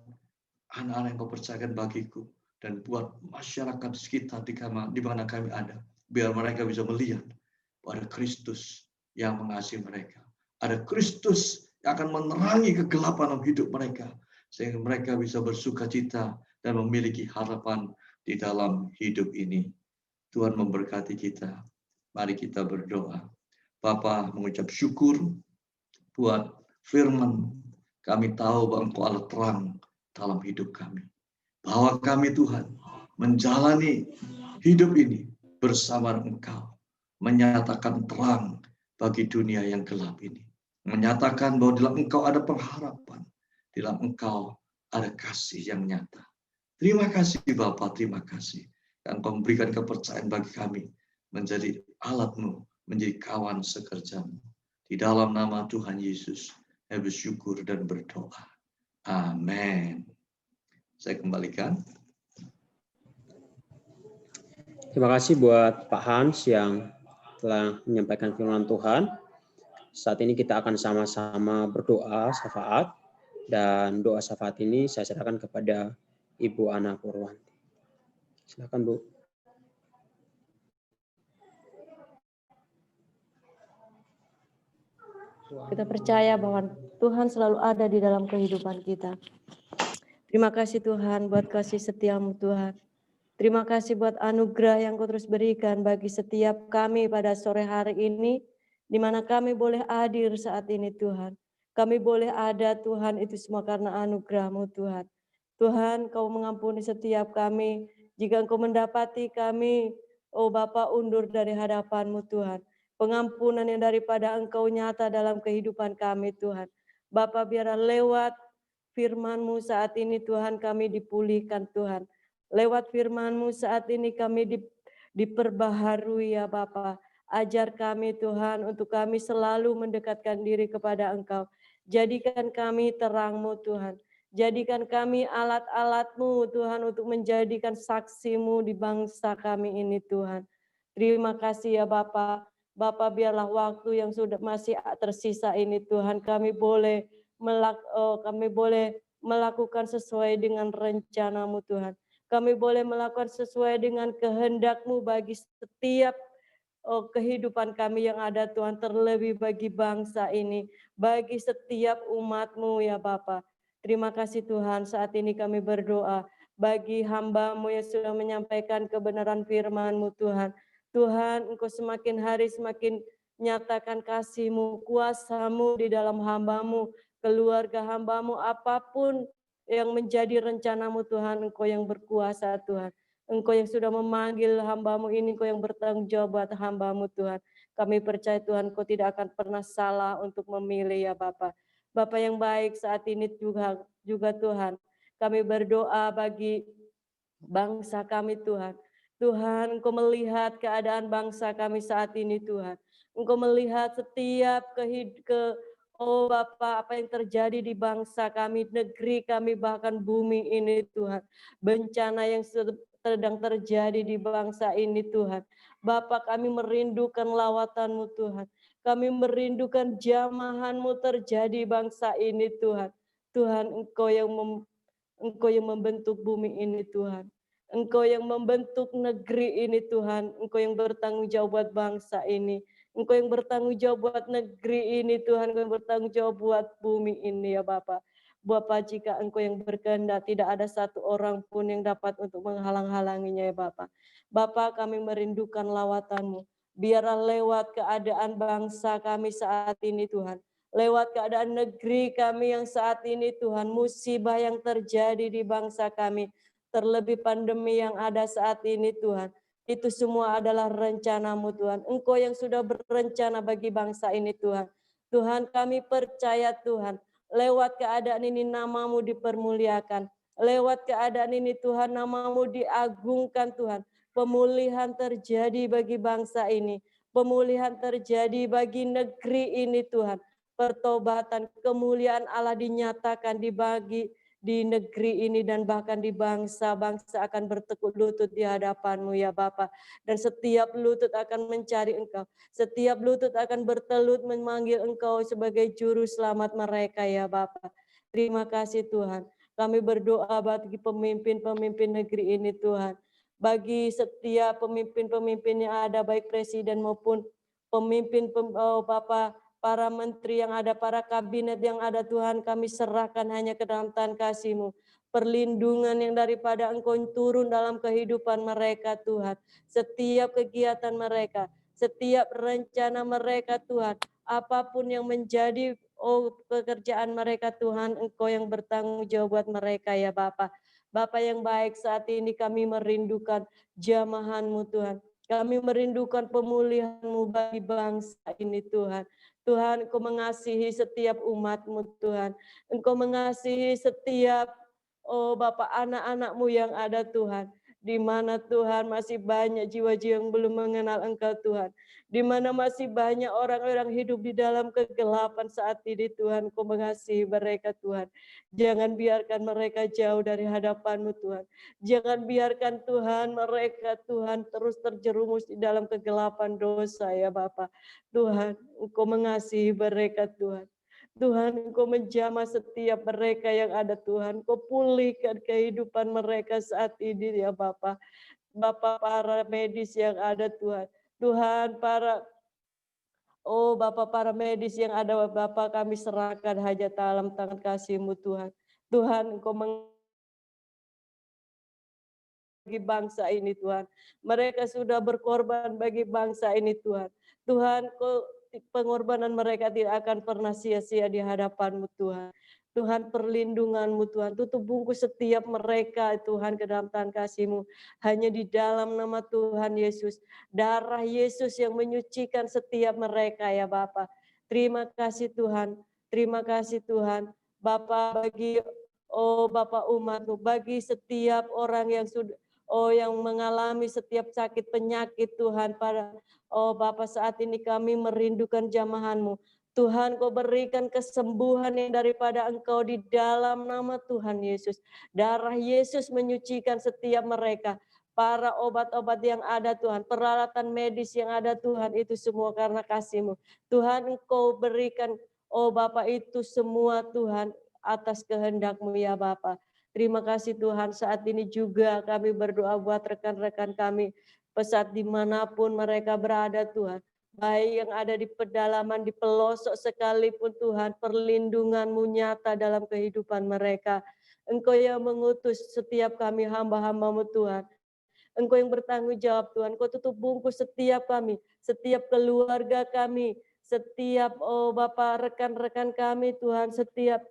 C: anak-anak yang kau percayakan bagiku. Dan buat masyarakat sekitar di mana kami ada. Biar mereka bisa melihat pada Kristus yang mengasihi mereka. Ada Kristus yang akan menerangi kegelapan dalam hidup mereka. Sehingga mereka bisa bersukacita dan memiliki harapan di dalam hidup ini. Tuhan memberkati kita. Mari kita berdoa. Bapa, mengucap syukur buat firman. Kami tahu bahwa Engkau adalah terang dalam hidup kami. Bahwa kami Tuhan menjalani hidup ini bersama Engkau. Menyatakan terang bagi dunia yang gelap ini. Menyatakan bahwa dalam Engkau ada pengharapan. Dalam Engkau ada kasih yang nyata. Terima kasih Bapa, terima kasih. Dan Engkau memberikan kepercayaan bagi kami. Menjadi alat-Mu, menjadi kawan sekerjamu. Di dalam nama Tuhan Yesus, saya bersyukur dan berdoa. Amin. Saya kembalikan.
B: Terima kasih buat Pak Hans yang telah menyampaikan firman Tuhan. Saat ini kita akan sama-sama berdoa syafaat, dan doa syafaat ini saya serahkan kepada Ibu Ana Purwanti. Silakan Bu.
E: Kita percaya bahwa Tuhan selalu ada di dalam kehidupan kita. Terima kasih Tuhan buat kasih setia-Mu Tuhan. Terima kasih buat anugerah yang Kau terus berikan bagi setiap kami pada sore hari ini, di mana kami boleh hadir saat ini Tuhan. Kami boleh ada Tuhan, itu semua karena anugerah-Mu Tuhan. Tuhan, Kau mengampuni setiap kami, jika Engkau mendapati kami, oh Bapa, undur dari hadapan-Mu Tuhan. Pengampunan yang daripada Engkau nyata dalam kehidupan kami Tuhan. Bapa, biarlah lewat firman-Mu saat ini Tuhan kami dipulihkan Tuhan. Lewat firman-Mu saat ini kami diperbaharui ya Bapa. Ajar kami Tuhan untuk kami selalu mendekatkan diri kepada Engkau. Jadikan kami terang-Mu Tuhan. Jadikan kami alat-alat-Mu Tuhan untuk menjadikan saksi-Mu di bangsa kami ini Tuhan. Terima kasih ya Bapa. Bapa, biarlah waktu yang sudah masih tersisa ini Tuhan kami boleh melakukan sesuai dengan rencana-Mu Tuhan. Kami boleh melakukan sesuai dengan kehendak-Mu bagi setiap kehidupan kami yang ada Tuhan, terlebih bagi bangsa ini, bagi setiap umat-Mu ya Bapa. Terima kasih Tuhan, saat ini kami berdoa bagi hamba-Mu yang sudah menyampaikan kebenaran firman-Mu Tuhan. Tuhan, Engkau semakin hari semakin nyatakan kasih-Mu, kuasa-Mu di dalam hamba-Mu, keluarga hamba-Mu, apapun yang menjadi rencanamu Tuhan, Engkau yang berkuasa Tuhan. Engkau yang sudah memanggil hamba-Mu ini, Engkau yang bertanggung jawab buat hamba-Mu Tuhan. Kami percaya Tuhan, Engkau tidak akan pernah salah untuk memilih ya Bapa. Bapa yang baik saat ini juga Tuhan. Kami berdoa bagi bangsa kami Tuhan. Tuhan, Engkau melihat keadaan bangsa kami saat ini Tuhan. Engkau melihat setiap oh Bapa, apa yang terjadi di bangsa kami, negeri kami, bahkan bumi ini Tuhan. Bencana yang sedang terjadi di bangsa ini Tuhan. Bapa, kami merindukan lawatan-Mu Tuhan. Kami merindukan jamahan-Mu terjadi bangsa ini Tuhan. Tuhan, Engkau yang membentuk bumi ini Tuhan. Engkau yang membentuk negeri ini Tuhan. Engkau yang bertanggung jawab buat bangsa ini. Engkau yang bertanggung jawab buat negeri ini Tuhan. Engkau yang bertanggung jawab buat bumi ini ya Bapa. Bapa, jika Engkau yang berkehendak, tidak ada satu orang pun yang dapat untuk menghalang-halanginya ya Bapa. Bapa, kami merindukan lawatan-Mu. Biarlah lewat keadaan bangsa kami saat ini Tuhan. Lewat keadaan negeri kami yang saat ini Tuhan, musibah yang terjadi di bangsa kami, terlebih pandemi yang ada saat ini Tuhan. Itu semua adalah rencana-Mu Tuhan. Engkau yang sudah berencana bagi bangsa ini Tuhan. Tuhan, kami percaya Tuhan, lewat keadaan ini nama-Mu dipermuliakan. Lewat keadaan ini Tuhan, nama-Mu diagungkan Tuhan. Pemulihan terjadi bagi bangsa ini. Pemulihan terjadi bagi negeri ini Tuhan. Pertobatan, kemuliaan Allah dinyatakan dibagi di negeri ini dan bahkan di bangsa-bangsa akan bertekuk lutut di hadapan-Mu ya Bapa. Dan setiap lutut akan mencari Engkau. Setiap lutut akan bertelut memanggil Engkau sebagai juru selamat mereka ya Bapa. Terima kasih Tuhan. Kami berdoa bagi pemimpin-pemimpin negeri ini Tuhan. Bagi setiap pemimpin-pemimpin yang ada, baik presiden maupun pemimpin Bapa, para menteri yang ada, para kabinet yang ada Tuhan, kami serahkan hanya ke dalam tangan kasih-Mu. Perlindungan yang daripada Engkau turun dalam kehidupan mereka Tuhan. Setiap kegiatan mereka, setiap rencana mereka Tuhan, apapun yang menjadi pekerjaan mereka Tuhan, Engkau yang bertanggung jawab buat mereka ya Bapa. Bapa yang baik, saat ini kami merindukan jamahan-Mu Tuhan. Kami merindukan pemulihan-Mu bagi bangsa ini Tuhan. Tuhan, Engkau mengasihi setiap umat-Mu Tuhan. Engkau mengasihi setiap Bapak anak-anak-Mu yang ada Tuhan. Di mana Tuhan masih banyak jiwa-jiwa yang belum mengenal Engkau Tuhan. Di mana masih banyak orang-orang hidup di dalam kegelapan saat ini Tuhan. Engkau mengasihi mereka Tuhan. Jangan biarkan mereka jauh dari hadapan-Mu Tuhan. Jangan biarkan Tuhan mereka Tuhan terus terjerumus di dalam kegelapan dosa ya Bapa. Tuhan, Engkau mengasihi mereka Tuhan. Tuhan, Engkau menjamah setiap mereka yang ada Tuhan. Engkau pulihkan kehidupan mereka saat ini ya Bapa. Bapa, para medis yang ada Tuhan. Tuhan, Bapa, para medis yang ada Bapa, kami serahkan hajat dalam tangan kasih-Mu Tuhan. Tuhan, Engkau bagi bangsa ini Tuhan. Mereka sudah berkorban bagi bangsa ini Tuhan. Tuhan, pengorbanan mereka tidak akan pernah sia-sia di hadapan-Mu Tuhan. Tuhan, perlindungan-Mu Tuhan, tutup bungkus setiap mereka Tuhan ke dalam tangan kasih-Mu. Hanya di dalam nama Tuhan Yesus, darah Yesus yang menyucikan setiap mereka ya Bapa. Terima kasih Tuhan, terima kasih Tuhan. Bapa, bagi Bapa umat-Mu, bagi setiap orang yang sudah yang mengalami setiap sakit penyakit Tuhan, Bapa, saat ini kami merindukan jamahan-Mu. Tuhan, Kau berikan kesembuhan yang daripada Engkau di dalam nama Tuhan Yesus. Darah Yesus menyucikan setiap mereka. Para obat-obat yang ada Tuhan, peralatan medis yang ada Tuhan, itu semua karena kasih-Mu. Tuhan, Engkau berikan, Bapa, itu semua Tuhan atas kehendak-Mu ya Bapa. Terima kasih Tuhan, saat ini juga kami berdoa buat rekan-rekan kami, pesat dimanapun mereka berada Tuhan. Baik yang ada di pedalaman, di pelosok sekalipun Tuhan, perlindungan-Mu nyata dalam kehidupan mereka. Engkau yang mengutus setiap kami hamba-hamba-Mu Tuhan. Engkau yang bertanggung jawab Tuhan, Engkau tutup bungkus setiap kami, setiap keluarga kami, setiap Bapak rekan-rekan kami Tuhan, setiap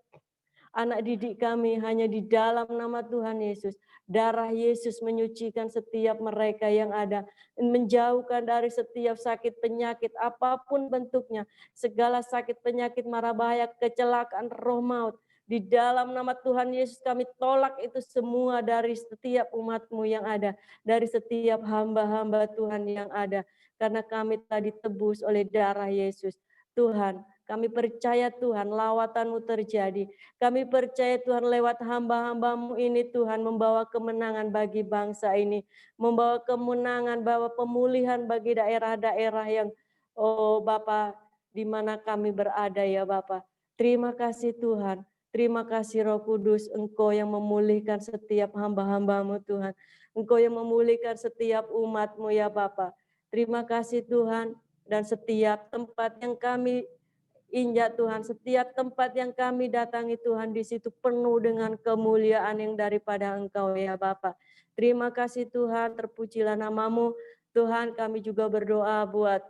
E: anak didik kami hanya di dalam nama Tuhan Yesus. Darah Yesus menyucikan setiap mereka yang ada, menjauhkan dari setiap sakit penyakit apapun bentuknya, segala sakit penyakit mara bahaya, kecelakaan, roh maut. Di dalam nama Tuhan Yesus kami tolak itu semua dari setiap umat-Mu yang ada, dari setiap hamba-hamba Tuhan yang ada. Karena kami telah ditebus oleh darah Yesus. Tuhan, kami percaya Tuhan lawatan-Mu terjadi. Kami percaya Tuhan lewat hamba-hamba-Mu ini Tuhan membawa kemenangan bagi bangsa ini. Membawa kemenangan, bawa pemulihan bagi daerah-daerah yang Bapa di mana kami berada ya Bapa. Terima kasih Tuhan. Terima kasih Roh Kudus, Engkau yang memulihkan setiap hamba-hamba-Mu Tuhan. Engkau yang memulihkan setiap umat-Mu ya Bapa. Terima kasih Tuhan, dan setiap tempat yang kami injak Tuhan, setiap tempat yang kami datangi Tuhan, di situ penuh dengan kemuliaan yang daripada Engkau ya Bapa. Terima kasih Tuhan, terpujilah nama-Mu. Tuhan, kami juga berdoa buat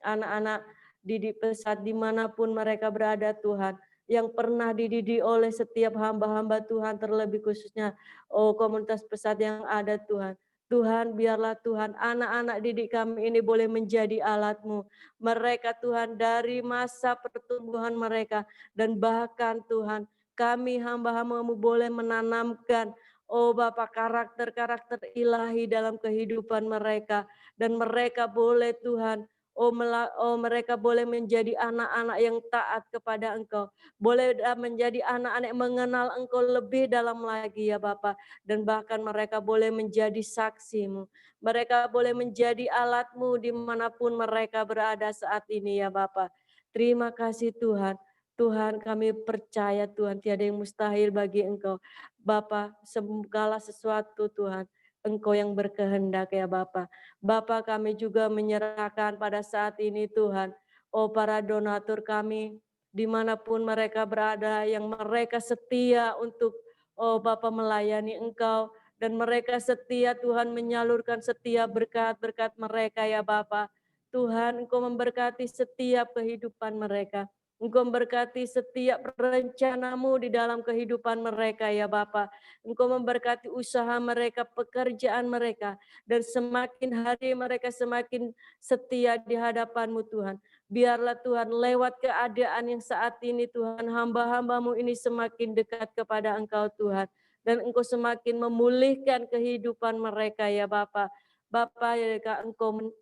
E: anak-anak didik pesat dimanapun mereka berada Tuhan, yang pernah dididik oleh setiap hamba-hamba Tuhan, terlebih khususnya komunitas pesat yang ada Tuhan. Tuhan, biarlah Tuhan anak-anak didik kami ini boleh menjadi alat-Mu. Mereka Tuhan dari masa pertumbuhan mereka, dan bahkan Tuhan kami hamba-hamba-Mu boleh menanamkan Bapa karakter-karakter ilahi dalam kehidupan mereka, dan mereka boleh Tuhan mereka boleh menjadi anak-anak yang taat kepada Engkau. Boleh menjadi anak-anak yang mengenal Engkau lebih dalam lagi ya Bapa. Dan bahkan mereka boleh menjadi saksi-Mu. Mereka boleh menjadi alat-Mu dimanapun mereka berada saat ini ya Bapa. Terima kasih Tuhan. Tuhan, kami percaya Tuhan tiada yang mustahil bagi Engkau. Bapa, segala sesuatu Tuhan, Engkau yang berkehendak ya Bapa. Bapa, kami juga menyerahkan pada saat ini Tuhan, para donatur kami dimanapun mereka berada, yang mereka setia untuk Bapa melayani Engkau, dan mereka setia Tuhan menyalurkan setiap berkat-berkat mereka ya Bapa. Tuhan, Engkau memberkati setiap kehidupan mereka. Engkau memberkati setiap rencana-Mu di dalam kehidupan mereka ya Bapa. Engkau memberkati usaha mereka, pekerjaan mereka, dan semakin hari mereka semakin setia di hadapan-Mu Tuhan. Biarlah Tuhan lewat keadaan yang saat ini Tuhan, hamba-hamba-Mu ini semakin dekat kepada Engkau Tuhan. Dan Engkau semakin memulihkan kehidupan mereka ya Bapa. Bapa ya Engkau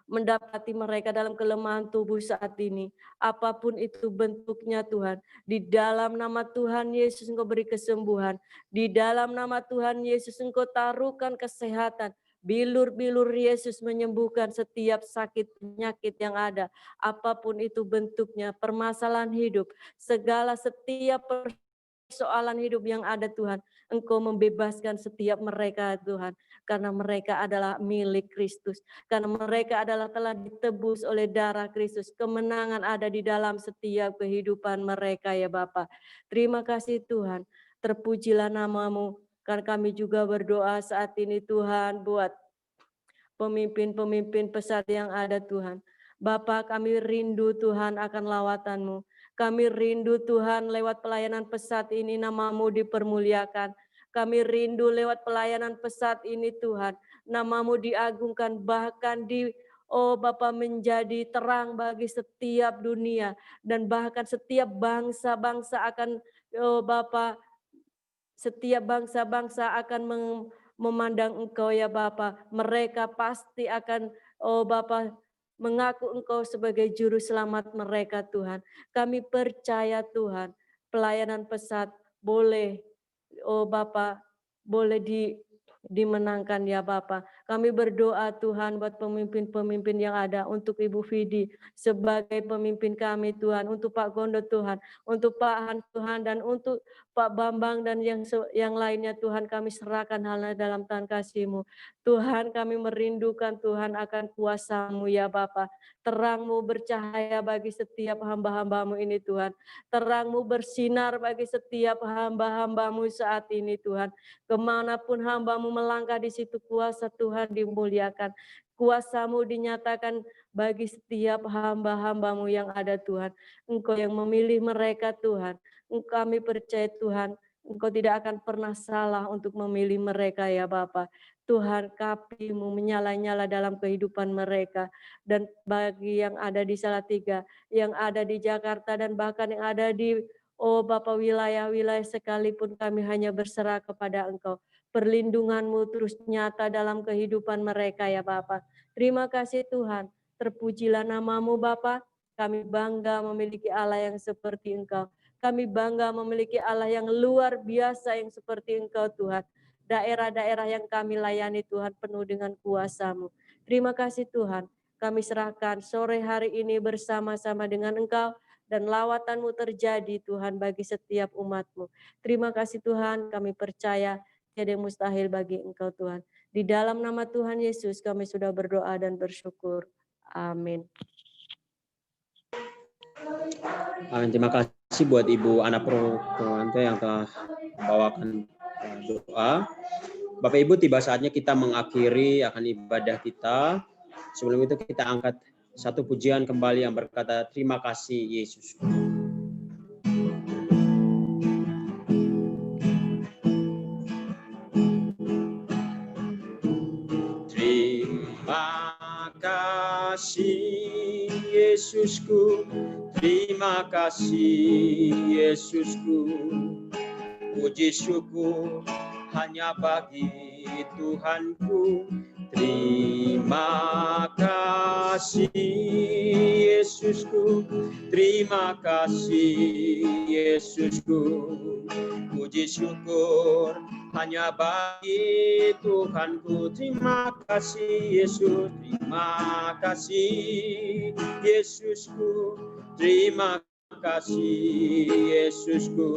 E: mendapati mereka dalam kelemahan tubuh saat ini. Apapun itu bentuknya Tuhan. Di dalam nama Tuhan Yesus Engkau beri kesembuhan. Di dalam nama Tuhan Yesus Engkau taruhkan kesehatan. Bilur-bilur Yesus menyembuhkan setiap sakit penyakit yang ada. Apapun itu bentuknya, permasalahan hidup, segala setiap persoalan hidup yang ada Tuhan. Engkau membebaskan setiap mereka Tuhan. Karena mereka adalah milik Kristus. Karena mereka adalah telah ditebus oleh darah Kristus. Kemenangan ada di dalam setiap kehidupan mereka ya Bapa. Terima kasih Tuhan. Terpujilah nama-Mu. Karena kami juga berdoa saat ini Tuhan buat pemimpin-pemimpin pesat yang ada Tuhan. Bapa, kami rindu Tuhan akan lawatan-Mu. Kami rindu Tuhan lewat pelayanan pesat ini nama-Mu dipermuliakan. Kami rindu lewat pelayanan pesat ini Tuhan, nama-Mu diagungkan, bahkan Bapa menjadi terang bagi setiap dunia, dan bahkan setiap bangsa-bangsa akan Bapa, setiap bangsa-bangsa akan memandang Engkau ya Bapa. Mereka pasti akan Bapa mengaku Engkau sebagai juru selamat mereka Tuhan. Kami percaya Tuhan, pelayanan pesat boleh Bapa boleh dimenangkan ya Bapa. Kami berdoa Tuhan buat pemimpin-pemimpin yang ada, untuk Ibu Vidi sebagai pemimpin kami Tuhan, untuk Pak Gondo Tuhan, untuk Pak Han Tuhan, dan untuk Pak Bambang dan yang lainnya Tuhan, kami serahkan halnya dalam tangan kasih-Mu. Tuhan, kami merindukan Tuhan akan kuasa-Mu ya Bapa. Terang-Mu bercahaya bagi setiap hamba-hamba-Mu ini Tuhan. Terang-Mu bersinar bagi setiap hamba-hamba-Mu saat ini Tuhan. Kemanapun hamba-Mu melangkah, di situ kuasa Tuhan dimuliakan. Kuasa-Mu dinyatakan bagi setiap hamba-hamba-Mu yang ada Tuhan. Engkau yang memilih mereka Tuhan. Kami percaya Tuhan, Engkau tidak akan pernah salah untuk memilih mereka ya Bapa. Tuhan, api-Mu menyala-nyala dalam kehidupan mereka. Dan bagi yang ada di Salatiga, yang ada di Jakarta, dan bahkan yang ada di Bapa wilayah-wilayah sekalipun, kami hanya berserah kepada Engkau. Perlindungan-Mu terus nyata dalam kehidupan mereka ya Bapa. Terima kasih Tuhan. Terpujilah nama-Mu Bapa. Kami bangga memiliki Allah yang seperti Engkau. Kami bangga memiliki Allah yang luar biasa yang seperti Engkau Tuhan. Daerah-daerah yang kami layani Tuhan penuh dengan kuasa-Mu. Terima kasih Tuhan. Kami serahkan sore hari ini bersama-sama dengan Engkau dan lawatan-Mu terjadi Tuhan bagi setiap umat-Mu. Terima kasih Tuhan, kami percaya tiada yang mustahil bagi Engkau Tuhan. Di dalam nama Tuhan Yesus kami sudah berdoa dan bersyukur. Amin.
B: Terima kasih buat Ibu Ana Purwanto yang telah membawakan doa. Bapak Ibu, tiba saatnya kita mengakhiri akan ibadah kita. Sebelum itu kita angkat satu pujian kembali yang berkata, terima kasih Yesus. Terima kasih Yesusku, terima kasih Yesusku, puji syukur hanya bagi Tuhanku. Terima kasih Yesusku, terima kasih Yesusku, puji syukur hanya bagi Tuhanku. Terima kasih Yesus, terima kasih Yesusku, terima kasih Yesusku,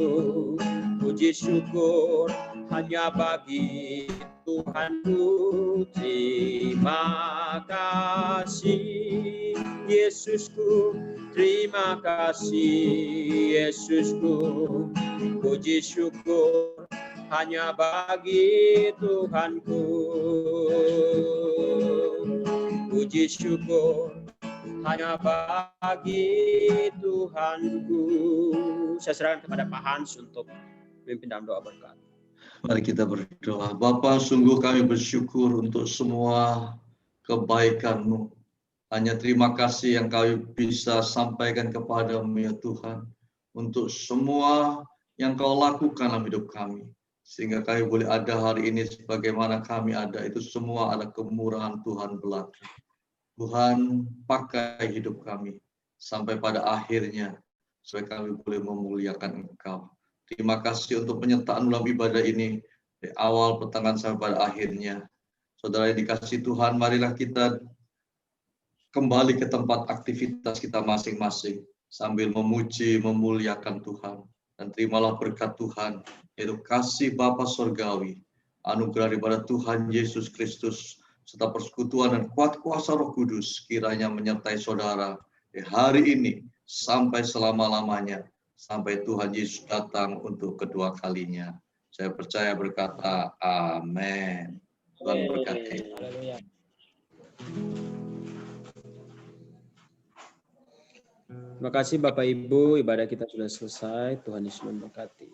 B: puji syukur hanya bagi Tuhanku. Terima kasih Yesusku, terima kasih Yesusku, puji syukur hanya bagi Tuhanku. Puji syukur hanya bagi Tuhanku. Saya serahkan kepada Pak Hans untuk memimpin dalam doa berkat.
C: Mari kita berdoa. Bapa, sungguh kami bersyukur untuk semua kebaikan-Mu. Hanya terima kasih yang kami bisa sampaikan kepada-Mu ya Tuhan. Untuk semua yang Kau lakukan dalam hidup kami. Sehingga kami boleh ada hari ini sebagaimana kami ada. Itu semua ada kemurahan Tuhan belaka. Tuhan, pakai hidup kami sampai pada akhirnya. Supaya kami boleh memuliakan Engkau. Terima kasih untuk penyertaan dalam ibadah ini. Dari awal pertengahan sampai pada akhirnya. Saudara yang dikasihi Tuhan, marilah kita kembali ke tempat aktivitas kita masing-masing. Sambil memuji, memuliakan Tuhan. Dan terimalah berkat Tuhan. Yaitu kasih Bapa Surgawi. Anugerah daripada Tuhan Yesus Kristus. Serta persekutuan dan kuat kuasa Roh Kudus. Kiranya menyertai saudara. Di hari ini sampai selama-lamanya. Sampai Tuhan Yesus datang untuk kedua kalinya. Saya percaya berkata, amin. Tuhan berkati.
B: Terima kasih Bapak Ibu, ibadah kita sudah selesai. Tuhan Yesus memberkati.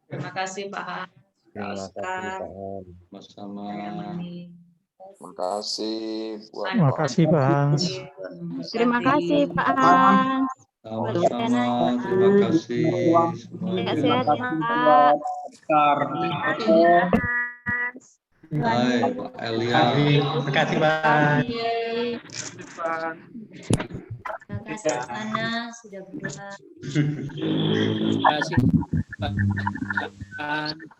F: Terima kasih Pak Han.
C: Sama-sama.
G: Terima kasih buat
H: Terima kasih Pak Hans.
D: Terima kasih Pak Hans.
C: Sama-sama. Terima kasih.
D: Sehat-sehat Pak.
C: Hai Pak Elia.
H: Terima kasih Pak.
F: Terima kasih Ana sudah berdoa.
B: Terima kasih Pak.